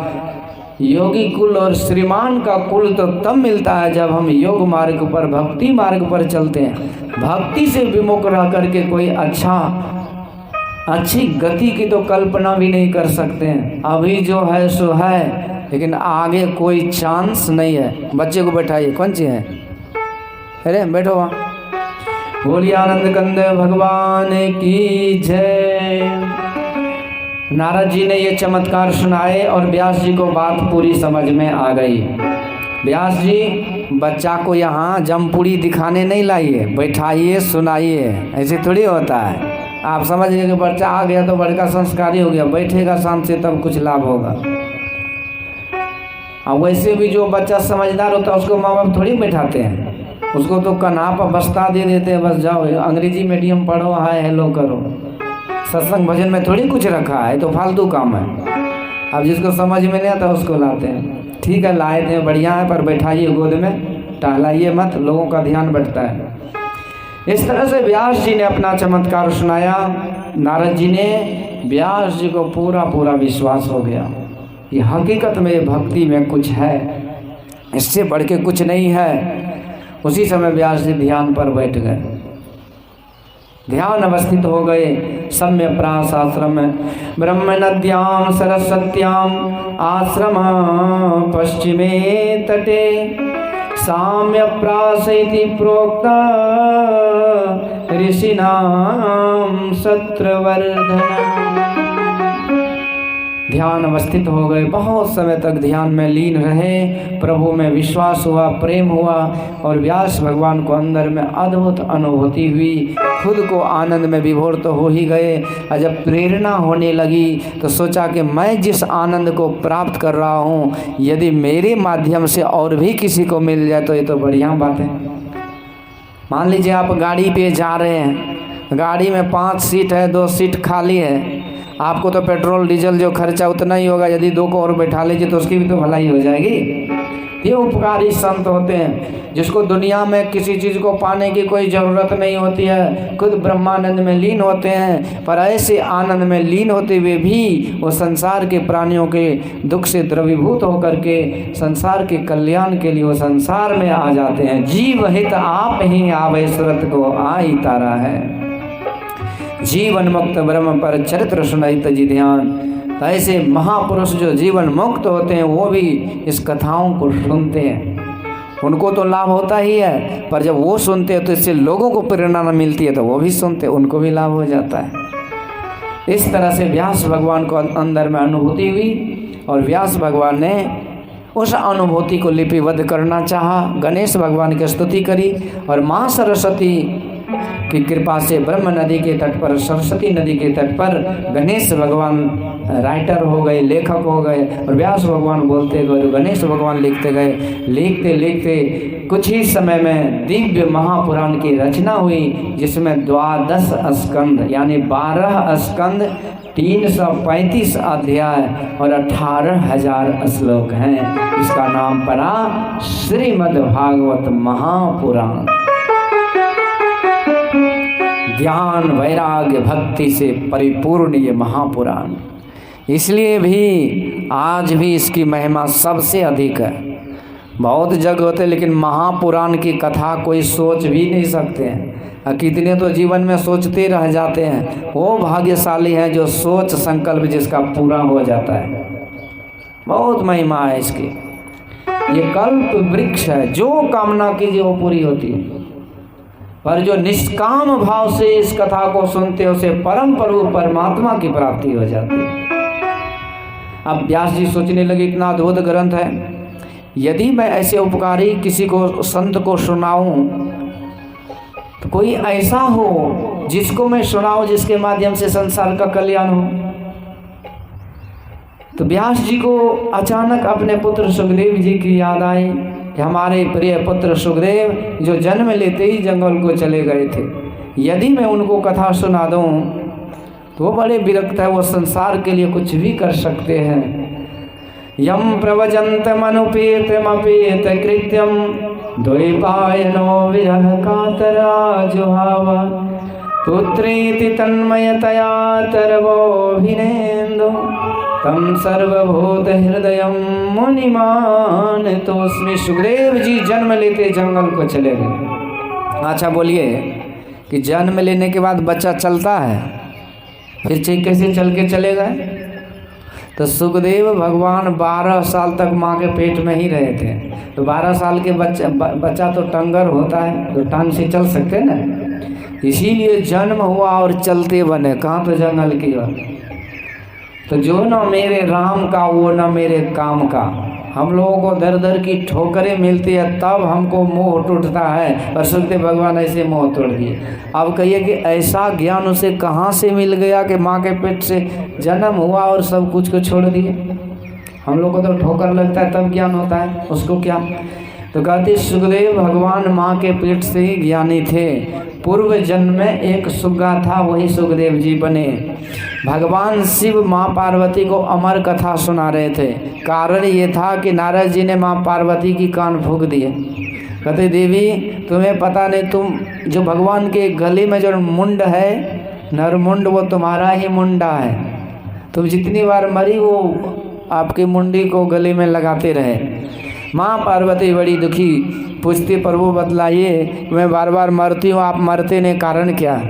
योगी कुल और श्रीमान का कुल तो तब मिलता है जब हम योग मार्ग पर, भक्ति मार्ग पर चलते हैं। भक्ति से विमुख रह करके कोई अच्छी गति की तो कल्पना भी नहीं कर सकते हैं। अभी जो है सो है, लेकिन आगे कोई चांस नहीं है। बच्चे को बैठाइए, कौन सी है? अरे बैठो वहाँ। बोलिए आनंद कंद भगवान की जय। नारद जी ने ये चमत्कार सुनाए और व्यास जी को बात पूरी समझ में आ गई। व्यास जी बच्चा को यहाँ जमपुरी दिखाने नहीं लाइए, बैठाइए, सुनाइए, ऐसे थोड़ी होता है। आप समझ गए कि बच्चा आ गया तो बड़का संस्कारी हो गया, बैठेगा शांत से तब कुछ लाभ होगा। और वैसे भी जो बच्चा समझदार होता है उसको माँ बाप थोड़ी बैठाते हैं, उसको तो कन्हा पर बस्ता दे देते हैं, बस जाओ अंग्रेजी मीडियम पढ़ो, हाय हेलो करो। सत्संग भजन में थोड़ी कुछ रखा है, तो फालतू काम है। अब जिसको समझ में नहीं आता उसको लाते हैं। ठीक है, लाए थे, बढ़िया है, पर बैठाइए गोद में, टहलाइए मत, लोगों का ध्यान बढ़ता है। इस तरह से व्यास जी ने अपना चमत्कार सुनाया। नारद जी ने, व्यास जी को पूरा विश्वास हो गया कि हकीकत में भक्ति में कुछ है, इससे बढ़ के कुछ नहीं है। उसी समय व्यास जी ध्यान पर बैठ गए, ध्यान अवस्थित हो गए। सम्य प्रास आश्रम में ब्रह्म नद्याम सरस्वत्याम आश्रम पश्चिमे तटे साम्य प्रास इति प्रोक्ता ऋषिनाम सत्रवर्धना। ध्यान अवस्थित हो गए, बहुत समय तक ध्यान में लीन रहे, प्रभु में विश्वास हुआ, प्रेम हुआ और व्यास भगवान को अंदर में अद्भुत अनुभूति हुई। खुद को आनंद में विभोर तो हो ही गए, और जब प्रेरणा होने लगी तो सोचा कि मैं जिस आनंद को प्राप्त कर रहा हूँ, यदि मेरे माध्यम से और भी किसी को मिल जाए तो ये तो बढ़िया बात है। मान लीजिए आप गाड़ी पे जा रहे हैं, गाड़ी में 5 सीट है, 2 सीट खाली है, आपको तो पेट्रोल डीजल जो खर्चा उतना ही होगा, यदि 2 को और बैठा लीजिए तो उसकी भी तो भलाई हो जाएगी। ये उपकारी संत होते हैं जिसको दुनिया में किसी चीज़ को पाने की कोई ज़रूरत नहीं होती है, खुद ब्रह्मानंद में लीन होते हैं, पर ऐसे आनंद में लीन होते हुए भी वो संसार के प्राणियों के दुख से द्रवीभूत होकर के संसार के कल्याण के लिए वो संसार में आ जाते हैं। जीव हित आप ही आवे सुरत को आई तारा है, जीवन मुक्त ब्रह्म पर चरित्र सुनाई जी ध्यान। तो ऐसे महापुरुष जो जीवन मुक्त होते हैं वो भी इस कथाओं को सुनते हैं, उनको तो लाभ होता ही है, पर जब वो सुनते हैं तो इससे लोगों को प्रेरणा मिलती है तो वो भी सुनते, उनको भी लाभ हो जाता है। इस तरह से व्यास भगवान को अंदर में अनुभूति हुई और व्यास भगवान ने उस अनुभूति को लिपिबद्ध करना चाहा। गणेश भगवान की स्तुति करी और माँ सरस्वती की कृपा से ब्रह्म नदी के तट पर, सरस्वती नदी के तट पर गणेश भगवान राइटर हो गए, लेखक हो गए और व्यास भगवान बोलते गए, गणेश भगवान लिखते गए। लिखते लिखते कुछ ही समय में दिव्य महापुराण की रचना हुई, जिसमें 12 स्कंद यानी 12 स्कंद, 335 अध्याय और 18,000 श्लोक हैं। इसका नाम पड़ा श्रीमद् भागवत महापुराण। ज्ञान वैराग्य भक्ति से परिपूर्ण ये महापुराण, इसलिए भी आज भी इसकी महिमा सबसे अधिक है। बहुत जगह होते लेकिन महापुराण की कथा कोई सोच भी नहीं सकते हैं। कितने तो जीवन में सोचते रह जाते हैं, वो भाग्यशाली है जो सोच संकल्प जिसका पूरा हो जाता है। बहुत महिमा है इसकी। ये कल्प वृक्ष है, जो कामना कीजिए वो पूरी होती है। पर जो निष्काम भाव से इस कथा को सुनते हैं उसे परम प्रभु परमात्मा की प्राप्ति हो जाती है। अब व्यास जी सोचने लगे इतना अद्भुत ग्रंथ है, यदि मैं ऐसे उपकारी किसी को संत को सुनाऊं तो कोई ऐसा हो जिसको मैं सुनाऊं जिसके माध्यम से संसार का कल्याण हो। तो व्यास जी को अचानक अपने पुत्र सुखदेव जी की याद आई कि हमारे प्रिय पुत्र सुखदेव जो जन्म लेते ही जंगल को चले गए थे, यदि मैं उनको कथा सुना दूं तो वो बड़े विरक्त है, वो संसार के लिए कुछ भी कर सकते हैं। यम प्रवजन्तमनुपेतमपेत कृत्यम द्वैपायनो विरह कातरा जुहावा पुत्रेति तन्मयतया तरवोभिनेन्दु तम सर्वभूत हृदय मुनिमान तोस्मि। सुखदेव जी जन्म लेते जंगल को चले गए। अच्छा बोलिए कि जन्म लेने के बाद बच्चा चलता है, फिर कैसे चल के चले गए? तो सुखदेव भगवान 12 साल तक माँ के पेट में ही रहे थे। तो 12 साल के बच्चा तो टंगर होता है, तो टांग से चल सकते ना, इसीलिए जन्म हुआ और चलते बने। कहाँ? तो जंगल की ओर। तो जो न मेरे राम का वो न मेरे काम का। हम लोगों को दर दर की ठोकरें मिलती है तब हमको मोह टूटता है, और सुखदेव भगवान ऐसे मोह तोड़ दिए। अब कहिए कि ऐसा ज्ञान उसे कहाँ से मिल गया कि माँ के पेट से जन्म हुआ और सब कुछ को छोड़ दिए। हम लोग को तो ठोकर लगता है तब ज्ञान होता है, उसको क्या? तो कहते सुखदेव भगवान माँ के पेट से ही ज्ञानी थे। पूर्व जन्म में एक सुग्गा था, वही सुखदेव जी बने। भगवान शिव माँ पार्वती को अमर कथा सुना रहे थे। कारण ये था कि नारद जी ने माँ पार्वती की कान फूंक दिए। कहते देवी तुम्हें पता नहीं, तुम जो भगवान के गले में जो मुंड है नरमुंड, वो तुम्हारा ही मुंडा है। तुम जितनी बार मरी वो आपकी मुंडी को गले में लगाते रहे। माँ पार्वती बड़ी दुखी, पूछती प्रभु बतलाइए मैं बार बार मरती हूँ, आप मरते नहीं, कारण क्या?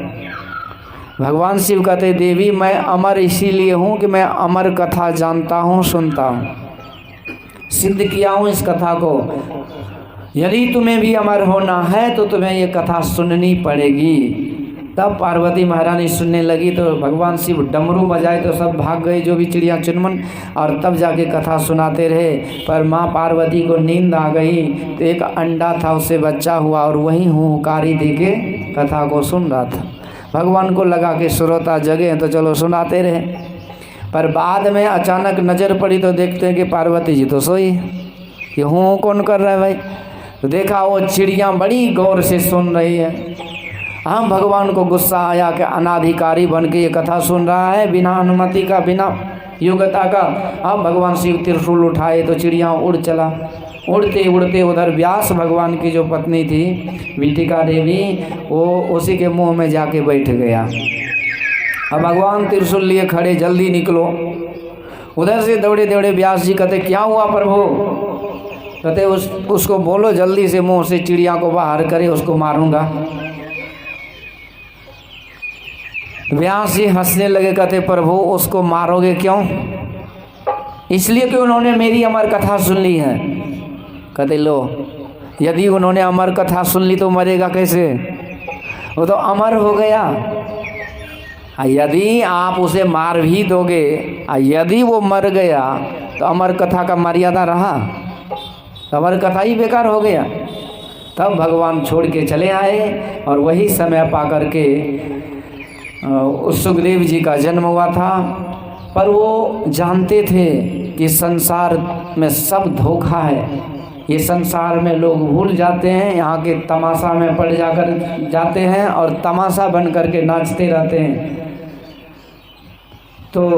भगवान शिव कहते देवी मैं अमर इसीलिए हूँ कि मैं अमर कथा जानता हूँ, सुनता हूँ, सिद्ध किया हूँ इस कथा को। यदि तुम्हें भी अमर होना है तो तुम्हें ये कथा सुननी पड़ेगी। तब पार्वती महारानी सुनने लगी तो भगवान शिव डमरू बजाए तो सब भाग गए जो भी चिड़िया चुनमुन, और तब जाके कथा सुनाते रहे। पर माँ पार्वती को नींद आ गई तो एक अंडा था, उससे बच्चा हुआ और वहीं हुंकारी दे के कथा को सुन रहा था। भगवान को लगा कि श्रोता जगे तो चलो सुनाते रहे। पर बाद में अचानक नज़र पड़ी तो देखते हैं कि पार्वती जी तो सोई। ये हूँ कौन कर रहा है भाई? तो देखा वो चिड़िया बड़ी गौर से सुन रही है। हम भगवान को गुस्सा आया कि अनाधिकारी बन के ये कथा सुन रहा है, बिना अनुमति का, बिना योग्यता का। अब भगवान शिव त्रिशूल उठाए तो चिड़िया उड़ चला। उड़ते उड़ते उधर व्यास भगवान की जो पत्नी थी विटिका देवी, वो उसी के मुंह में जाके बैठ गया। अब भगवान त्रिशूल लिए खड़े, जल्दी निकलो। उधर से दौड़े दौड़े व्यास जी कहते क्या हुआ प्रभु? कहते उसको बोलो जल्दी से मुंह से चिड़िया को बाहर करे, उसको मारूंगा। व्यास जी हंसने लगे, कहते प्रभु उसको मारोगे क्यों? इसलिए कि उन्होंने मेरी अमर कथा सुन ली है। कहते लो यदि उन्होंने अमर कथा सुन ली तो मरेगा कैसे? वो तो अमर हो गया। यदि आप उसे मार भी दोगे, यदि वो मर गया तो अमर कथा का मर्यादा रहा? तो अमर कथा ही बेकार हो गया। तब भगवान छोड़ के चले आए और वही समय पा करके उस सुखदेव जी का जन्म हुआ था। पर वो जानते थे कि संसार में सब धोखा है, ये संसार में लोग भूल जाते हैं, यहाँ के तमाशा में पड़ जाते हैं और तमाशा बन करके नाचते रहते हैं। तो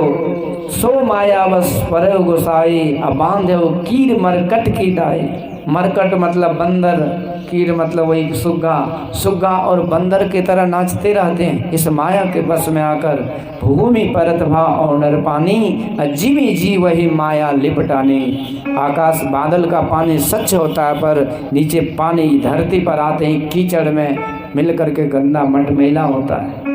सो माया बस पर गोसाई, अब बांधे कीर मरकट की डाई। मरकट मतलब बंदर, कीर मतलब वही सुग्गा। सुग्गा और बंदर की तरह नाचते रहते हैं इस माया के बस में आकर। भूमि परत भा और नर पानी, जीवी जी वही माया लिपटानी। आकाश बादल का पानी सच होता है, पर नीचे पानी धरती पर आते ही कीचड़ में मिल करके गंदा मटमैला होता है।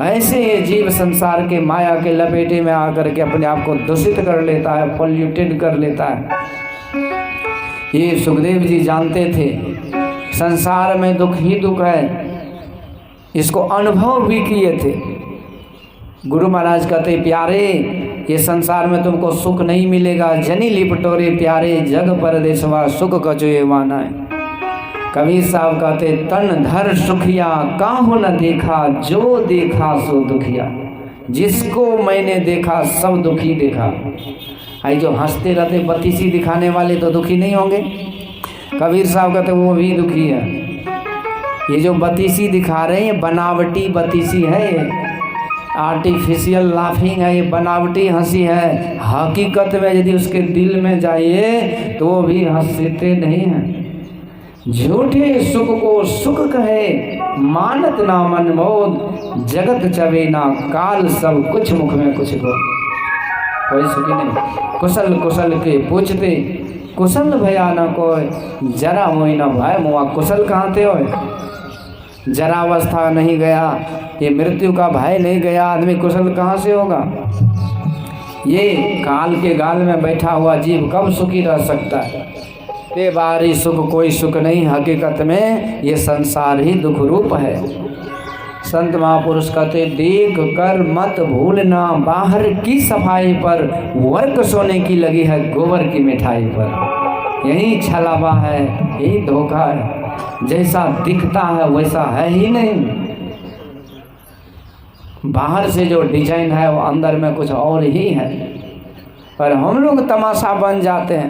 ऐसे ये जीव संसार के माया के लपेटे में आकर के अपने आप को दूषित कर लेता है, पॉल्यूटेड कर लेता है। ये सुखदेव जी जानते थे संसार में दुख ही दुख है, इसको अनुभव भी किए थे। गुरु महाराज कहते प्यारे ये संसार में तुमको सुख नहीं मिलेगा, जनी लिपटोरे प्यारे जग परदेशवा सुख कचो ये माना है। कबीर साहब कहते तन धर सुखिया काहू न देखा, जो देखा सो दुखिया। जिसको मैंने देखा सब दुखी देखा। आई जो हंसते रहते बतीसी दिखाने वाले तो दुखी नहीं होंगे? कबीर साहब कहते वो भी दुखी है। ये जो बतीसी दिखा रहे हैं बनावटी बतीसी है, ये आर्टिफिशियल लाफिंग है, ये बनावटी हंसी है। हकीकत में यदि उसके दिल में जाइए तो वो भी हंसते नहीं हैं। झूठे सुख को सुख कहे मानत ना मन मोद, जगत चवे ना काल सब कुछ मुख में कुछ को। कोई सुखी नहीं। कुशल कुशल के पूछते कुशल भया न कोय, जरा मोई न भय मुआ। कुशल कहाँ थे हो? जरावस्था नहीं गया, ये मृत्यु का भय नहीं गया, आदमी कुशल कहाँ से होगा? ये काल के गाल में बैठा हुआ जीव कब सुखी रह सकता है? ते बारी सुख कोई सुख नहीं, हकीकत में ये संसार ही दुख रूप है। संत महापुरुष कहते देख कर मत भूलना, बाहर की सफाई पर वर्क सोने की लगी है गोबर की मिठाई पर। यही छलावा है, यही धोखा है। जैसा दिखता है वैसा है ही नहीं। बाहर से जो डिजाइन है वो अंदर में कुछ और ही है। पर हम लोग तमाशा बन जाते हैं,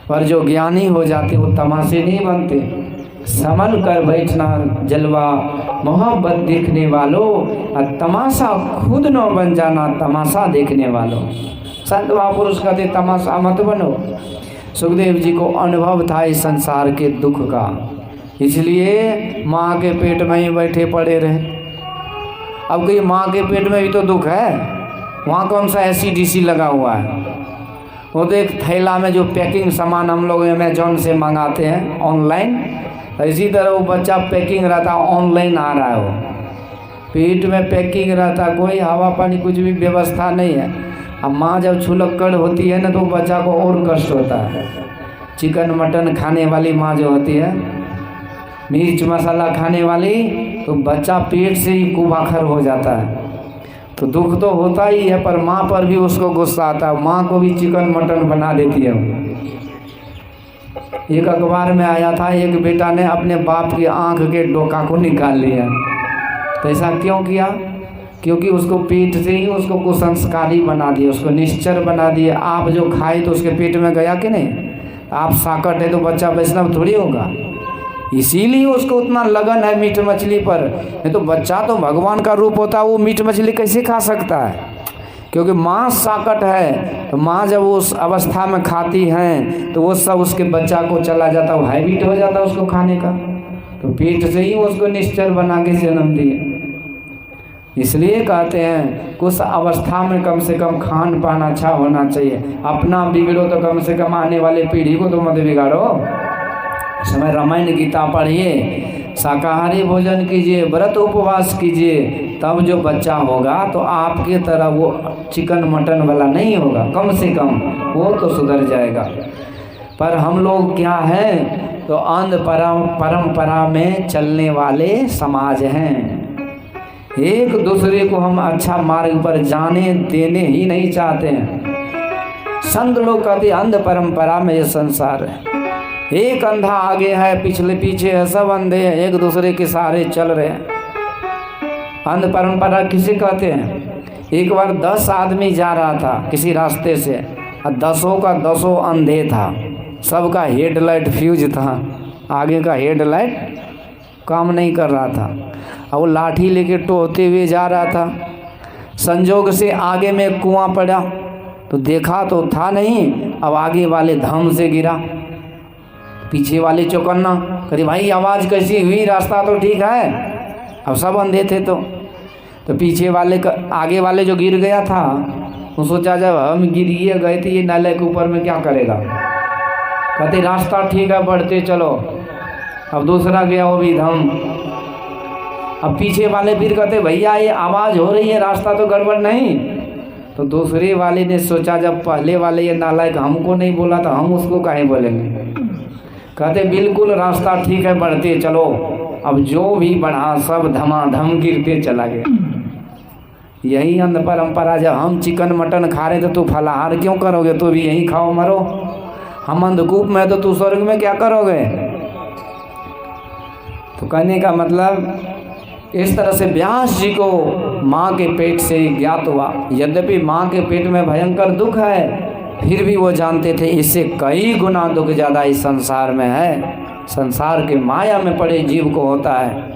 पर जो ज्ञानी हो जाते वो तमाशे नहीं बनते। संभल कर बैठना जलवा मोहब्बत देखने वालों, और तमाशा खुद न बन जाना तमाशा देखने वालों। संत महापुरुष कहते तमाशा मत बनो। सुखदेव जी को अनुभव था इस संसार के दुख का, इसलिए माँ के पेट में ही बैठे पड़े रहे। अब कहीं माँ के पेट में भी तो दुख है, वहाँ कौन सा एसिडिसी लगा हुआ है? वो तो एक थैला में जो पैकिंग सामान हम लोग अमेजोन से मंगाते हैं ऑनलाइन, इसी तरह वो बच्चा पैकिंग रहता ऑनलाइन आ रहा है। वो पेट में पैकिंग रहता, कोई हवा पानी कुछ भी व्यवस्था नहीं है। अब माँ जब छुलक्कड़ होती है ना तो बच्चा को और कष्ट होता है। चिकन मटन खाने वाली माँ जो होती है, मिर्च मसाला खाने वाली, तो बच्चा पेट से ही कुबाखर हो जाता है। तो दुख तो होता ही है, पर माँ पर भी उसको गुस्सा आता है, माँ को भी चिकन मटन बना देती है। एक अखबार में आया था एक बेटा ने अपने बाप की आंख के डोका को निकाल लिया। तो ऐसा क्यों किया? क्योंकि उसको पेट से ही उसको कुसंस्कारी बना दिया, उसको निश्चर बना दिया। आप जो खाए तो उसके पेट में गया कि नहीं? आप साकट है तो बच्चा वैष्णव थोड़ी होगा। इसीलिए उसको उतना लगन है मीट मछली पर। नहीं तो बच्चा तो भगवान का रूप होता है, वो मीट मछली कैसे खा सकता है? क्योंकि माँ साकट है, तो माँ जब उस अवस्था में खाती हैं तो वो सब उसके बच्चा को चला जाता, वो हैबिट हो जाता उसको खाने का। तो पेट से ही उसको निश्चर बना के जन्म दिए। इसलिए कहते हैं कुछ अवस्था में कम से कम खान पान अच्छा होना चाहिए। अपना बिगड़ो तो कम से कम आने वाले पीढ़ी को तो मत बिगाड़ो। समय रामायण गीता पढ़िए, शाकाहारी भोजन कीजिए, व्रत उपवास कीजिए, तब जो बच्चा होगा तो आपके तरह वो चिकन मटन वाला नहीं होगा, कम से कम वो तो सुधर जाएगा। पर हम लोग क्या है, तो अंध परंपरा में चलने वाले समाज हैं। एक दूसरे को हम अच्छा मार्ग पर जाने देने ही नहीं चाहते हैं। संत लोग कहते अंध परंपरा में ये संसार है। एक अंधा आगे है, पिछले पीछे है, सब अंधे हैं, एक दूसरे के सहारे चल रहे हैं। अंध परंपरा किसे कहते हैं? एक बार 10 आदमी जा रहा था किसी रास्ते से और 10 का 10 अंधे था। सबका हेडलाइट फ्यूज था, आगे का हेडलाइट काम नहीं कर रहा था और वो लाठी लेके टोहते हुए जा रहा था। संजोग से आगे में कुआं पड़ा तो देखा तो था नहीं, अब आगे वाले धम से गिरा। पीछे वाले चौकन्ना, अरे भाई आवाज़ कैसी हुई, रास्ता तो ठीक है। अब सब अंधे थे तो पीछे वाले का आगे वाले जो गिर गया था वो सोचा जब हम गिरिए गए थे ये नाले के ऊपर में क्या करेगा। कहते रास्ता ठीक है बढ़ते चलो। अब दूसरा गया वो भी धम। अब पीछे वाले फिर कहते भैया ये आवाज़ हो रही है, रास्ता तो गड़बड़ नहीं। तो दूसरे वाले ने सोचा जब पहले वाले ये नालायक हमको नहीं बोला तो हम उसको काहे बोलेंगे। कहते बिल्कुल रास्ता ठीक है बढ़ते चलो। अब जो भी बढ़ा सब धमाधम गिरते चला गया। यही अंध परंपरा, जब हम चिकन मटन खा रहे थे तो फलाहार क्यों करोगे, तो भी यही खाओ मरो। हम अंधकूप में तो तू स्वर्ग में क्या करोगे। तो कहने का मतलब इस तरह से व्यास जी को माँ के पेट से ज्ञात हुआ। यद्यपि माँ के पेट में भयंकर दुख है, फिर भी वो जानते थे इससे कई गुना दुख ज़्यादा इस संसार में है। संसार के माया में पड़े जीव को होता है।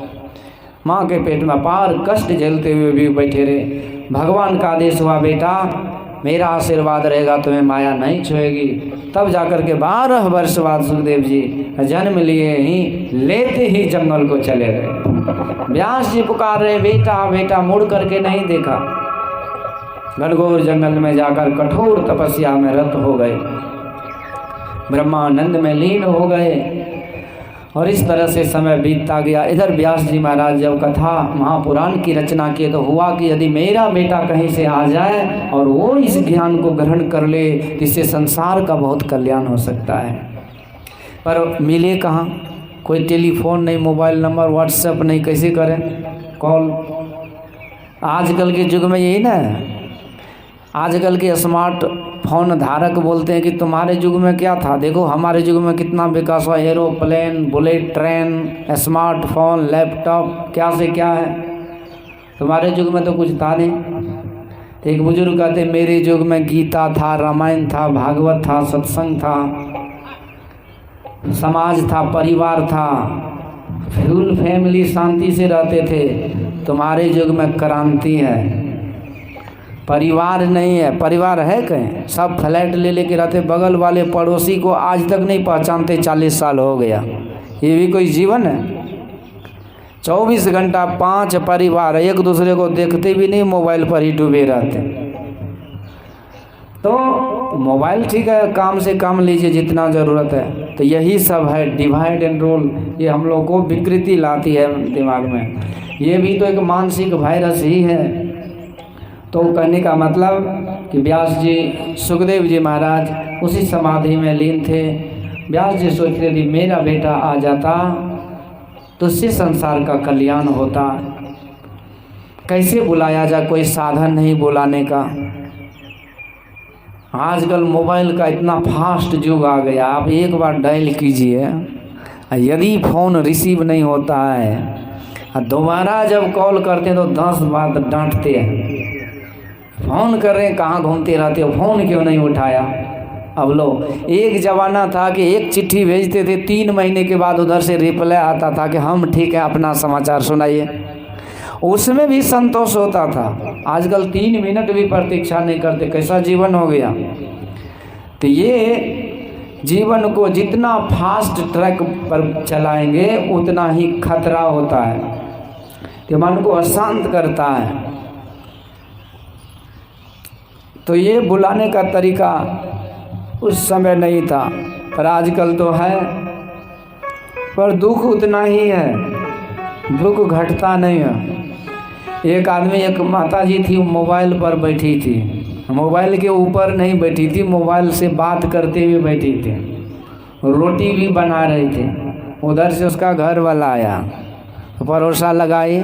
माँ के पेट में अपार कष्ट झेलते हुए भी बैठे रहे। भगवान का आदेश हुआ बेटा मेरा आशीर्वाद रहेगा तुम्हें माया नहीं छुएगी। तब जाकर के 12 वर्ष बाद सुखदेव जी जन्म लिए ही लेते ही जंगल को चले गए। व्यास जी पुकार रहे बेटा बेटा, मुड़ करके नहीं देखा। घनघोर जंगल में जाकर कठोर तपस्या में रत हो गए, ब्रह्मानंद में लीन हो गए और इस तरह से समय बीतता गया। इधर व्यास जी महाराज जब कथा महापुराण की रचना किए तो हुआ कि यदि मेरा बेटा कहीं से आ जाए और वो इस ज्ञान को ग्रहण कर ले तो इससे संसार का बहुत कल्याण हो सकता है। पर मिले कहाँ, कोई टेलीफोन नहीं, मोबाइल नंबर, व्हाट्सएप नहीं, कैसे करें कॉल। आजकल के युग में यही ना, आजकल के स्मार्ट फोन धारक बोलते हैं कि तुम्हारे युग में क्या था, देखो हमारे युग में कितना विकास हुआ। Aeroplane, bullet train, smartphone, laptop, क्या से क्या है। तुम्हारे युग में तो कुछ था नहीं। तो एक बुजुर्ग कहते मेरे युग में गीता था, रामायण था, भागवत था, सत्संग था, समाज था, परिवार था, फुल फैमिली शांति से रहते थे। तुम्हारे युग में क्रांति है, परिवार नहीं है। परिवार है कहीं, सब फ्लैट ले लेके रहते, बगल वाले पड़ोसी को आज तक नहीं पहचानते, 40 साल हो गया। ये भी कोई जीवन है। 24 घंटा 5 परिवार एक दूसरे को देखते भी नहीं, मोबाइल पर ही डूबे रहते। तो मोबाइल ठीक है, काम से काम लीजिए जितना ज़रूरत है। तो यही सब है डिवाइड एंड रूल, ये हम लोग को विकृति लाती है दिमाग में। ये भी तो एक मानसिक वायरस ही है। तो कहने का मतलब कि व्यास जी, सुखदेव जी महाराज उसी समाधि में लीन थे। व्यास जी सोचते थे मेरा बेटा आ जाता तो उससे संसार का कल्याण होता। कैसे बुलाया जाए, कोई साधन नहीं बुलाने का। आजकल मोबाइल का इतना फास्ट युग आ गया, आप एक बार डायल कीजिए, यदि फ़ोन रिसीव नहीं होता है दोबारा जब कॉल करते हैं तो 10 बार डांटते हैं। फ़ोन कर रहे हैं, कहाँ घूमते रहते हो, फ़ोन क्यों नहीं उठाया। अब लो, एक ज़माना था कि एक चिट्ठी भेजते थे, 3 महीने के बाद उधर से रिप्लाई आता था कि हम ठीक है, अपना समाचार सुनाइए। उसमें भी संतोष होता था। आजकल 3 मिनट भी प्रतीक्षा नहीं करते। कैसा जीवन हो गया। तो ये जीवन को जितना फास्ट ट्रैक पर चलाएंगे उतना ही खतरा होता है, तो मन को अशांत करता है। तो ये बुलाने का तरीका उस समय नहीं था, पर आजकल तो है। पर दुख उतना ही है, दुख घटता नहीं है। एक आदमी, एक माता जी थी, मोबाइल पर बैठी थी, मोबाइल के ऊपर नहीं बैठी थी, मोबाइल से बात करते हुए बैठी थी, रोटी भी बना रही थी। उधर से उसका घर वाला आया तो परोसा लगाई,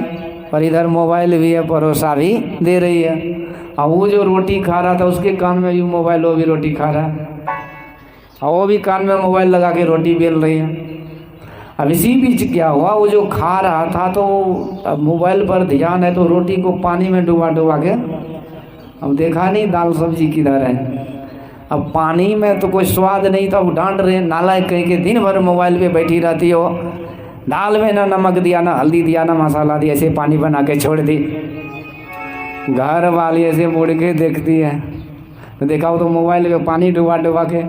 पर इधर मोबाइल भी है, परोसा भी दे रही है। और वो जो रोटी खा रहा था उसके कान में भी मोबाइल, वो भी रोटी खा रहा है और वो भी कान में मोबाइल लगा के रोटी बेल रही है। अब इसी बीच क्या हुआ, वो जो खा रहा था तो अब मोबाइल पर ध्यान है तो रोटी को पानी में डुबा डुबा के, अब देखा नहीं दाल सब्जी किधर है। अब पानी में तो कोई स्वाद नहीं था, वो डांट रहे नालायक कहीं के, दिन भर मोबाइल पे बैठी रहती हो, दाल में ना नमक दिया ना हल्दी दिया ना मसाला दिया, ऐसे पानी बना के छोड़ दी। घर वाली ऐसे मुड़ के देखती है तो देखा वो तो मोबाइल पे पानी डुबा डुबा के,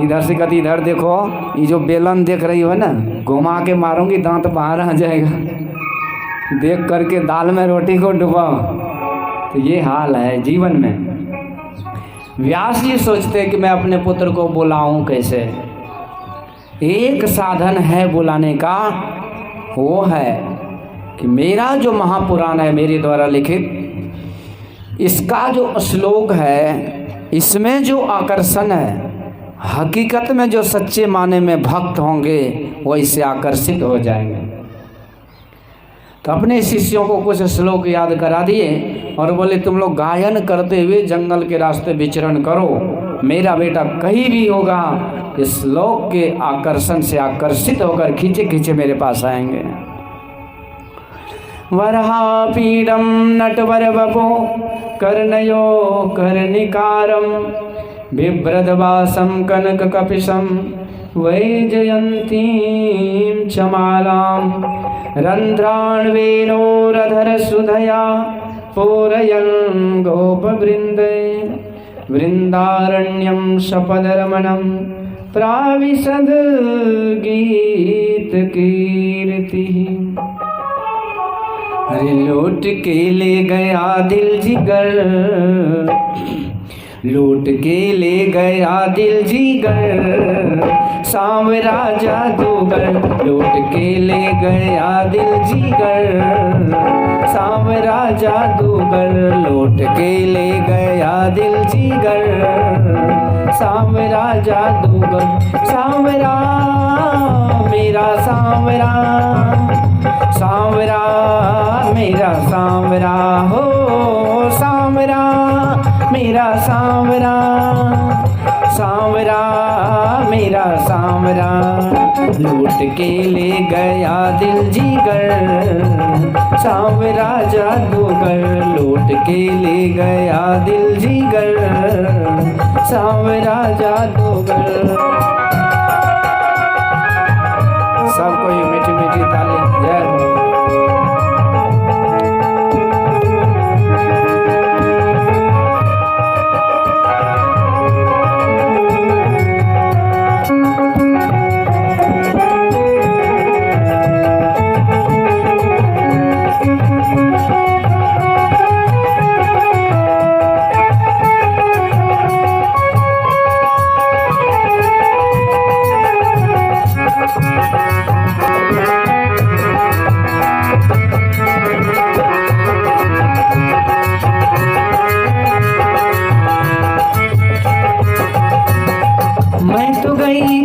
इधर से कहती इधर देखो, ये जो बेलन देख रही हो ना, घुमा के मारूंगी दांत बाहर आ जाएगा, देख करके दाल में रोटी को डुबाओ। तो ये हाल है जीवन में। व्यास जी सोचते कि मैं अपने पुत्र को बुलाऊं कैसे। एक साधन है बुलाने का, वो है कि मेरा जो महापुराण है मेरे द्वारा लिखित, इसका जो श्लोक है, इसमें जो आकर्षण है, हकीकत में जो सच्चे माने में भक्त होंगे वो इससे आकर्षित हो जाएंगे। तो अपने शिष्यों को कुछ श्लोक याद करा दिए और बोले तुम लोग गायन करते हुए जंगल के रास्ते विचरण करो, मेरा बेटा कहीं भी होगा इस श्लोक के आकर्षण से आकर्षित होकर खींचे खींचे मेरे पास आएंगे। वरहापीडम नटवर वपो कर्णयो कर्णिकारम बिभ्रदवासं कनककपिशं वैजयन्तीं च मालां रन्ध्राण्वेणोरधरसुधया पूरयन् गोपवृन्दे वृन्दारण्यं सपदरमणं प्राविशद गीतकीर्तिः। अरे लौट के ले गया दिल जिगर, लूट के ले गया दिल जिगर, सांवरा जादूगर, लूट के ले गया दिल जिगर, सांवरा जादूगर, लूट के ले गया दिल जिगर, सांवरा जादूगर। सांवरा मेरा सांवरा, सांवरा मेरा सांवरा हो, सांवरा मेरा सांवरा, सांवरा मेरा सांवरा, लूट के ले गया दिल जिगर, सांवरा जादूगर, लूट के ले गया दिल जिगर, सांवरा जादूगर। सबको ये मीठी मीठी ताली जय।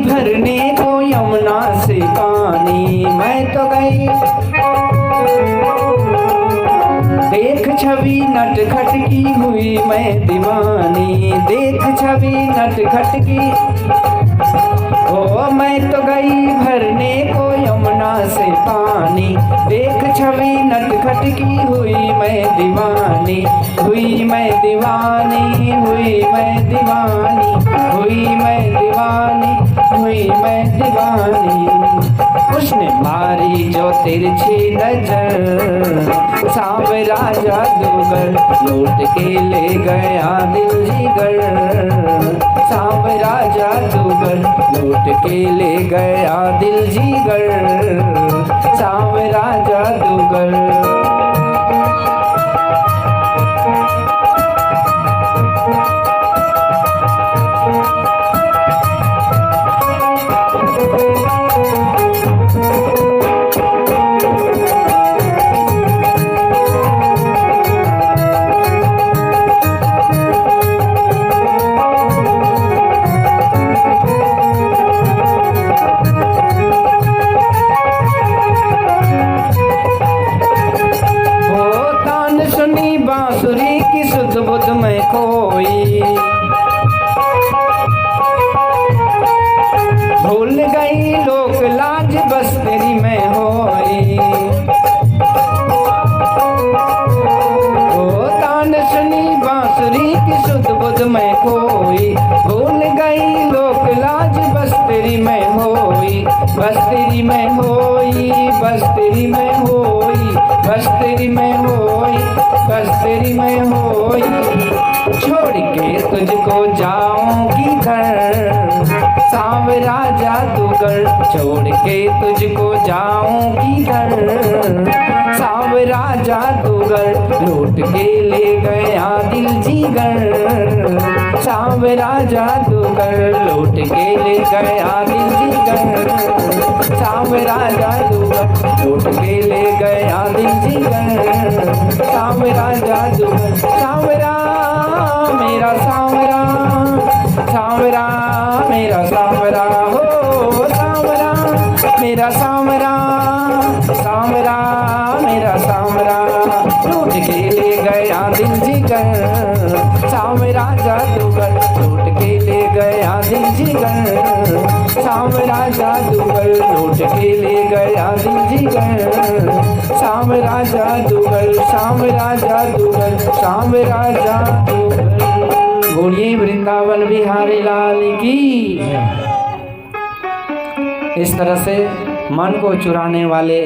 भरने को यमुना से पानी, मैं तो गई देख छवि नटखट की हुई मैं दीवानी, देख छवि नटखट की, ओ मैं तो गई भरने को यमुना से पानी, देख छवि नटखट की हुई मैं दीवानी, हुई मैं दीवानी, हुई मैं दीवानी, हुई मैं दीवानी, हुई मैं दीवानी। उसने मारी जो तिरछी नजर, सांवरा जादूगर, लूट के ले गया दिल जिगर, सांवरा जादूगर, लूट के ले गया दिल जिगर, सांवरा जादूगर। बांसुरी की सुध बुध में खोई, भूल गई लोक लाज बस तेरी में होई। ओ तान सुनी बांसुरी की सुध बुध में खोई, भूल गई लोक लाज बस तेरी में होई, बस तेरी में होई, बस तेरी में होई, बस तेरी में होई, बस तेरी में होई। छोड़ के तुझको जाऊं किधर सांवरा जादूगर, छोड़ के तुझको जाऊं किधर सांवरा जादूगर, लूट के ले गया दिल जीगर, सांवरा जादूगर लूट के ले गया दिल जीगर, सांवरा जादूगर लूट के ले गया दिल जीगर, सांवरा जादूगर। सांवरा मेरा सांवरा, सांवरा मेरा सांवरा, हो सांवरा मेरा सांवरा, सांवरा मेरा सांवरा, लूट के ले गया दिल जिगर, सांवरा जादूगर लूट के ले गया दिल जिगर, सांवरा जादूगर लूट के ले गया दिल जिगर, सांवरा जादूगर, सांवरा जादूगर, सांवरा जादूगर। बोलिए वृंदावन बिहारी लाल की। इस तरह से मन को चुराने वाले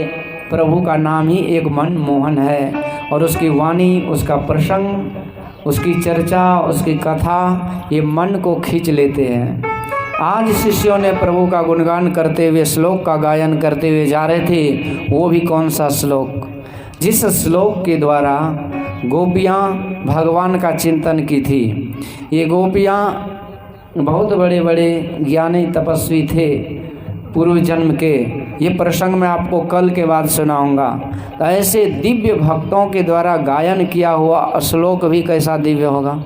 प्रभु का नाम ही एक मनमोहन है, और उसकी वाणी, उसका प्रसंग, उसकी चर्चा, उसकी कथा ये मन को खींच लेते हैं। आज शिष्यों ने प्रभु का गुणगान करते हुए श्लोक का गायन करते हुए जा रहे थे। वो भी कौन सा श्लोक, जिस श्लोक के द्वारा गोपियाँ भगवान का चिंतन की थी। ये गोपियाँ बहुत बड़े बड़े ज्ञानी तपस्वी थे पूर्व जन्म के। ये प्रसंग मैं आपको कल के बाद सुनाऊंगा। तो ऐसे दिव्य भक्तों के द्वारा गायन किया हुआ श्लोक भी कैसा दिव्य होगा।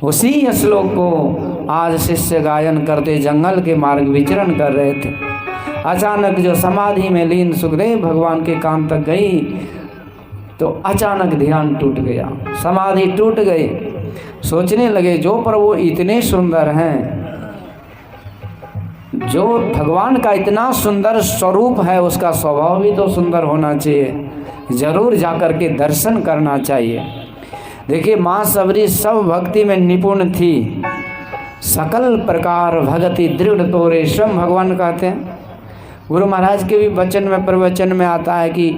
उसी श्लोक को आज शिष्य गायन करते जंगल के मार्ग विचरण कर रहे थे। अचानक जो समाधि में लीन सुखदेव भगवान के कान तक गई तो अचानक ध्यान टूट गया, समाधि टूट गई। सोचने लगे जो प्रभु इतने सुंदर हैं, जो भगवान का इतना सुंदर स्वरूप है, उसका स्वभाव भी तो सुंदर होना चाहिए, जरूर जाकर के दर्शन करना चाहिए। देखिए माँ सबरी सब भक्ति में निपुण थी, सकल प्रकार भगति दृढ़ तोरे स्वयं भगवान कहते हैं। गुरु महाराज के भी वचन में प्रवचन में आता है कि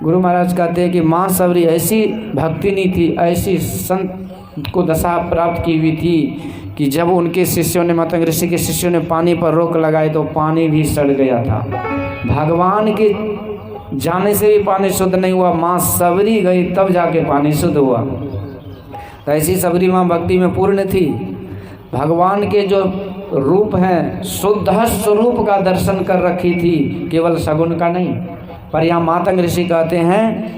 गुरु महाराज कहते हैं कि माँ सबरी ऐसी भक्तिनी थी, ऐसी संत को दशा प्राप्त की हुई थी कि जब उनके शिष्यों ने, मातंग ऋषि के शिष्यों ने पानी पर रोक लगाई तो पानी भी सड़ गया था। भगवान के जाने से भी पानी शुद्ध नहीं हुआ, माँ सबरी गई तब जाके पानी शुद्ध हुआ। तो ऐसी सबरी माँ भक्ति में पूर्ण थी। भगवान के जो रूप हैं शुद्ध स्वरूप का दर्शन कर रखी थी, केवल सगुन का नहीं। पर यहाँ मातंग ऋषि कहते हैं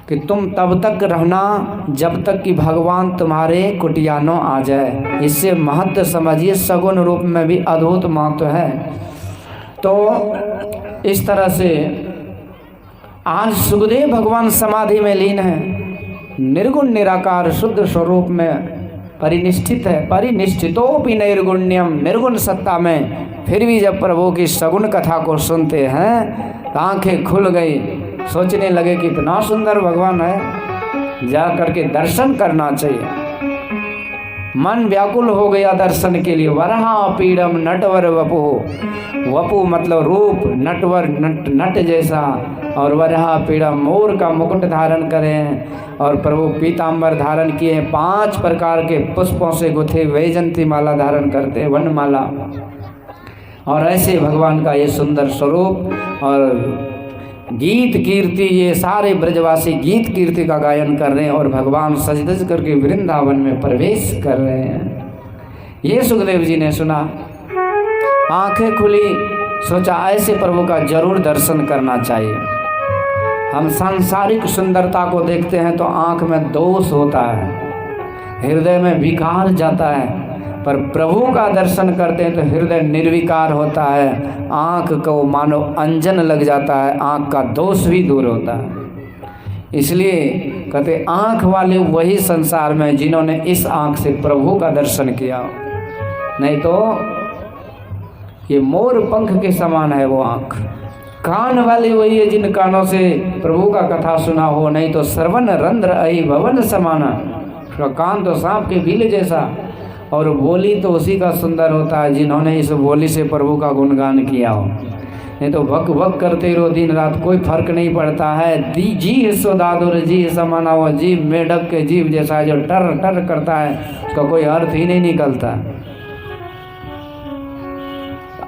कि तुम तब तक रहना जब तक कि भगवान तुम्हारे कुटिया न आ जाए। इससे महत्व समझिए, सगुण रूप में भी अद्भुत महत्व है। तो इस तरह से आज सुखदेव भगवान समाधि में लीन है, निर्गुण निराकार शुद्ध स्वरूप में परिनिष्ठित है। परिनिष्ठितोपि निर्गुण्यम, निर्गुण सत्ता में फिर भी जब प्रभु की सगुण कथा को सुनते हैं तो आंखें खुल गई। सोचने लगे कि इतना सुंदर भगवान है, जा करके दर्शन करना चाहिए। मन व्याकुल हो गया दर्शन के लिए। वरहा पीड़म नटवर वपु, वपु मतलब रूप, नटवर नट जैसा, और वरहा पीड़म मोर का मुकुट धारण करें, और प्रभु पीताम्बर धारण किए, 5 प्रकार के पुष्पों से गुथे वैजंती माला धारण करते, वनमाला। और ऐसे भगवान का ये सुंदर स्वरूप और गीत कीर्ति, ये सारे ब्रजवासी गीत कीर्ति का गायन कर रहे हैं और भगवान सज धज करके वृंदावन में प्रवेश कर रहे हैं। ये सुखदेव जी ने सुना, आंखें खुली, सोचा ऐसे प्रभु का जरूर दर्शन करना चाहिए। हम सांसारिक सुंदरता को देखते हैं तो आंख में दोष होता है, हृदय में विकार जाता है, पर प्रभु का दर्शन करते हैं तो हृदय निर्विकार होता है, आँख को मानो अंजन लग जाता है, आँख का दोष भी दूर होता है। इसलिए कहते आँख वाले वही संसार में जिन्होंने इस आँख से प्रभु का दर्शन किया, नहीं तो ये मोर पंख के समान है वो आँख। कान वाले वही है जिन कानों से प्रभु का कथा सुना हो, नहीं तो श्रवण रंध्र अहि भवन समाना। उसका कान तो सांप के बिल जैसा, और बोली तो उसी का सुंदर होता है जिन्होंने इस बोली से प्रभु का गुणगान किया हो, नहीं तो भक भक करते रहो दिन रात, कोई फर्क नहीं पड़ता है। जी यशोदादुर जी समाना, हुआ जीव मेढक के जीव जैसा है जो टर टर करता है, उसका कोई अर्थ ही नहीं निकलता।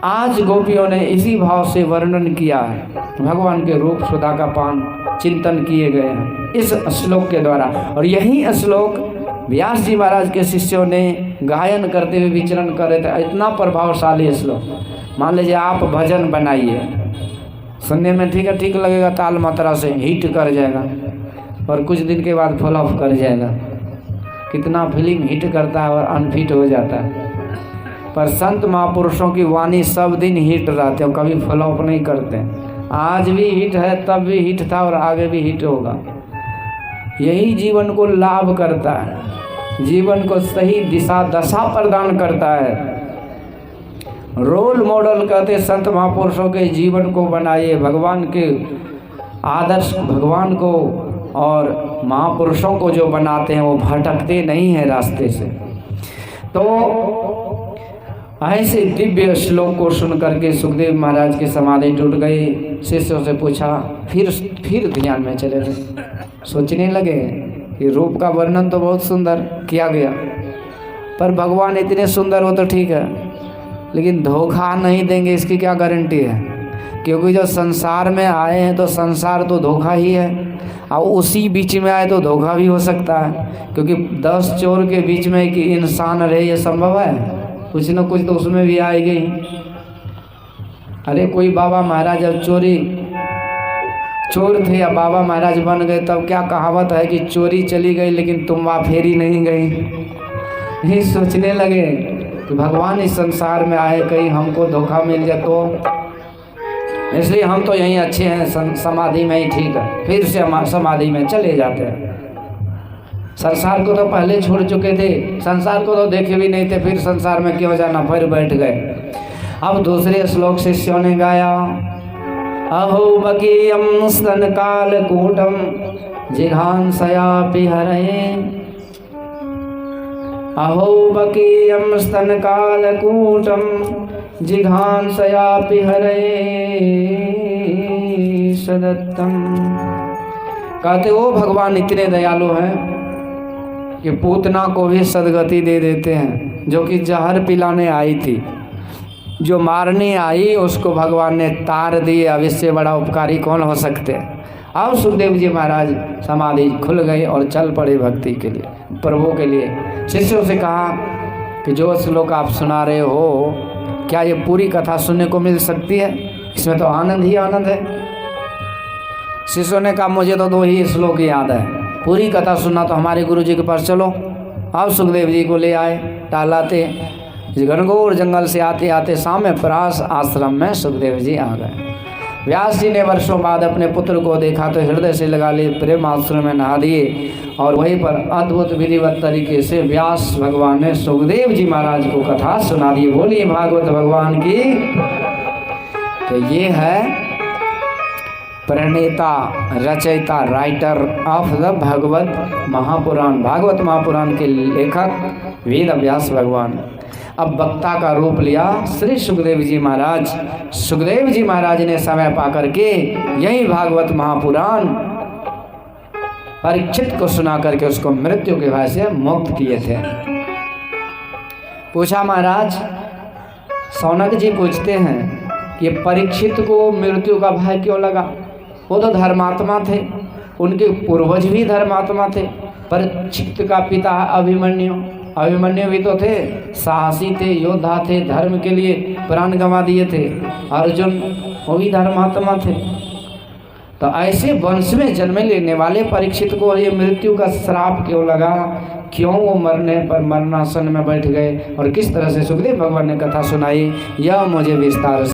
आज गोपियों ने इसी भाव से वर्णन किया है, भगवान के रूप सुधा का पान चिंतन किए गए हैं इस श्लोक के द्वारा। और यही श्लोक व्यास जी महाराज के शिष्यों ने गायन करते हुए विचरण कर रहे थे। इतना प्रभावशाली श्लोक। मान लीजिए आप भजन बनाइए, सुनने में ठीक लगेगा, ताल मात्रा से हिट कर जाएगा, और कुछ दिन के बाद फ्लॉप कर जाएगा। कितना फिल्म हिट करता है और अनफिट हो जाता है, पर संत महापुरुषों की वाणी सब दिन हिट रहते हैं, कभी फ्लॉप नहीं करते। आज भी हिट है, तब भी हिट था और आगे भी हिट होगा। यही जीवन को लाभ करता है, जीवन को सही दिशा दशा प्रदान करता है। रोल मॉडल कहते संत महापुरुषों के जीवन को बनाइए, भगवान के आदर्श, भगवान को और महापुरुषों को जो बनाते हैं वो भटकते नहीं हैं रास्ते से। तो ऐसे दिव्य श्लोक को सुन करके सुखदेव महाराज की समाधि टूट गई। शिष्यों से पूछा, फिर ध्यान में चले गए। सोचने लगे कि रूप का वर्णन तो बहुत सुंदर किया गया, पर भगवान इतने सुंदर हो तो ठीक है, लेकिन धोखा नहीं देंगे इसकी क्या गारंटी है? क्योंकि जो संसार में आए हैं तो संसार तो धोखा ही है, और उसी बीच में आए तो धोखा भी हो सकता है। क्योंकि 10 चोर के बीच में एक इंसान रहे, ये संभव है? कुछ न कुछ तो उसमें भी आएगी। अरे कोई बाबा महाराज जब चोर थे या बाबा महाराज बन गए, तब क्या कहावत है कि चोरी चली गई लेकिन तुम्बा फेरी नहीं गई। यही सोचने लगे कि भगवान इस संसार में आए, कहीं हमको धोखा मिल जाए तो, इसलिए हम तो यहीं अच्छे हैं, समाधि में ही ठीक है। फिर से हम समाधि में चले जाते हैं। संसार को तो पहले छोड़ चुके थे, संसार को तो देखे भी नहीं थे, फिर संसार में क्यों जाना, फिर बैठ गए। अब दूसरे श्लोक शिष्यों ने गाया, अहो बकीयम स्तन काल कूटम जिघांसयापि हरये, अहो बकीयम स्तन काल कूटम जिघांसयापि हरये सदत्तम। कहते वो भगवान इतने दयालु हैं कि पूतना को भी सदगति दे देते हैं। जो कि जहर पिलाने आई थी, जो मारने आई, उसको भगवान ने तार दिए। अब इससे बड़ा उपकारी कौन हो सकते हैं? अब सुखदेव जी महाराज समाधि खुल गई और चल पड़े भक्ति के लिए, प्रभु के लिए। शिष्यों से कहा कि जो श्लोक आप सुना रहे हो, क्या ये पूरी कथा सुनने को मिल सकती है? इसमें तो आनंद ही आनंद है। शिष्यों ने कहा, मुझे तो 2 ही श्लोक याद है, पूरी कथा सुनना तो हमारे गुरु जी के पास चलो। अब सुखदेव जी को ले आए, टहलाते घनघोर जंगल से आते आते सामने परास आश्रम में सुखदेव जी आ गए। व्यास जी ने वर्षों बाद अपने पुत्र को देखा तो हृदय से लगा लिए, प्रेम आश्रम में नहा दिए, और वहीं पर अद्भुत विधिवत तरीके से व्यास भगवान ने सुखदेव जी महाराज को कथा सुना दी। बोलिए भागवत भगवान की। तो ये है प्रणेता, रचयिता, writer of the Bhagavata Mahapurana, Bhagavata Mahapurana के लेखक वेद व्यास भगवान। अब वक्ता का रूप लिया श्री सुखदेव जी महाराज। सुखदेव जी महाराज ने समय पाकर के यही भागवत महापुराण परीक्षित को सुना करके उसको मृत्यु के भय से मुक्त किए थे। पूछा महाराज, सौनक जी पूछते हैं कि परीक्षित को मृत्यु का भय क्यों लगा? वो तो धर्मात्मा थे, उनके पूर्वज भी धर्मात्मा थे। परीक्षित का पिता अभिमन्यु भी तो थे, साहसी थे, योद्धा थे, धर्म के लिए प्राण गंवा दिए थे। अर्जुन वो भी धर्मात्मा थे। तो ऐसे वंश में जन्म लेने वाले परीक्षित को ये मृत्यु का श्राप क्यों लगा? क्यों वो मरने पर मरणासन में बैठ गए? और किस तरह से सुखदेव भगवान ने कथा सुनाई, यह मुझे विस्तार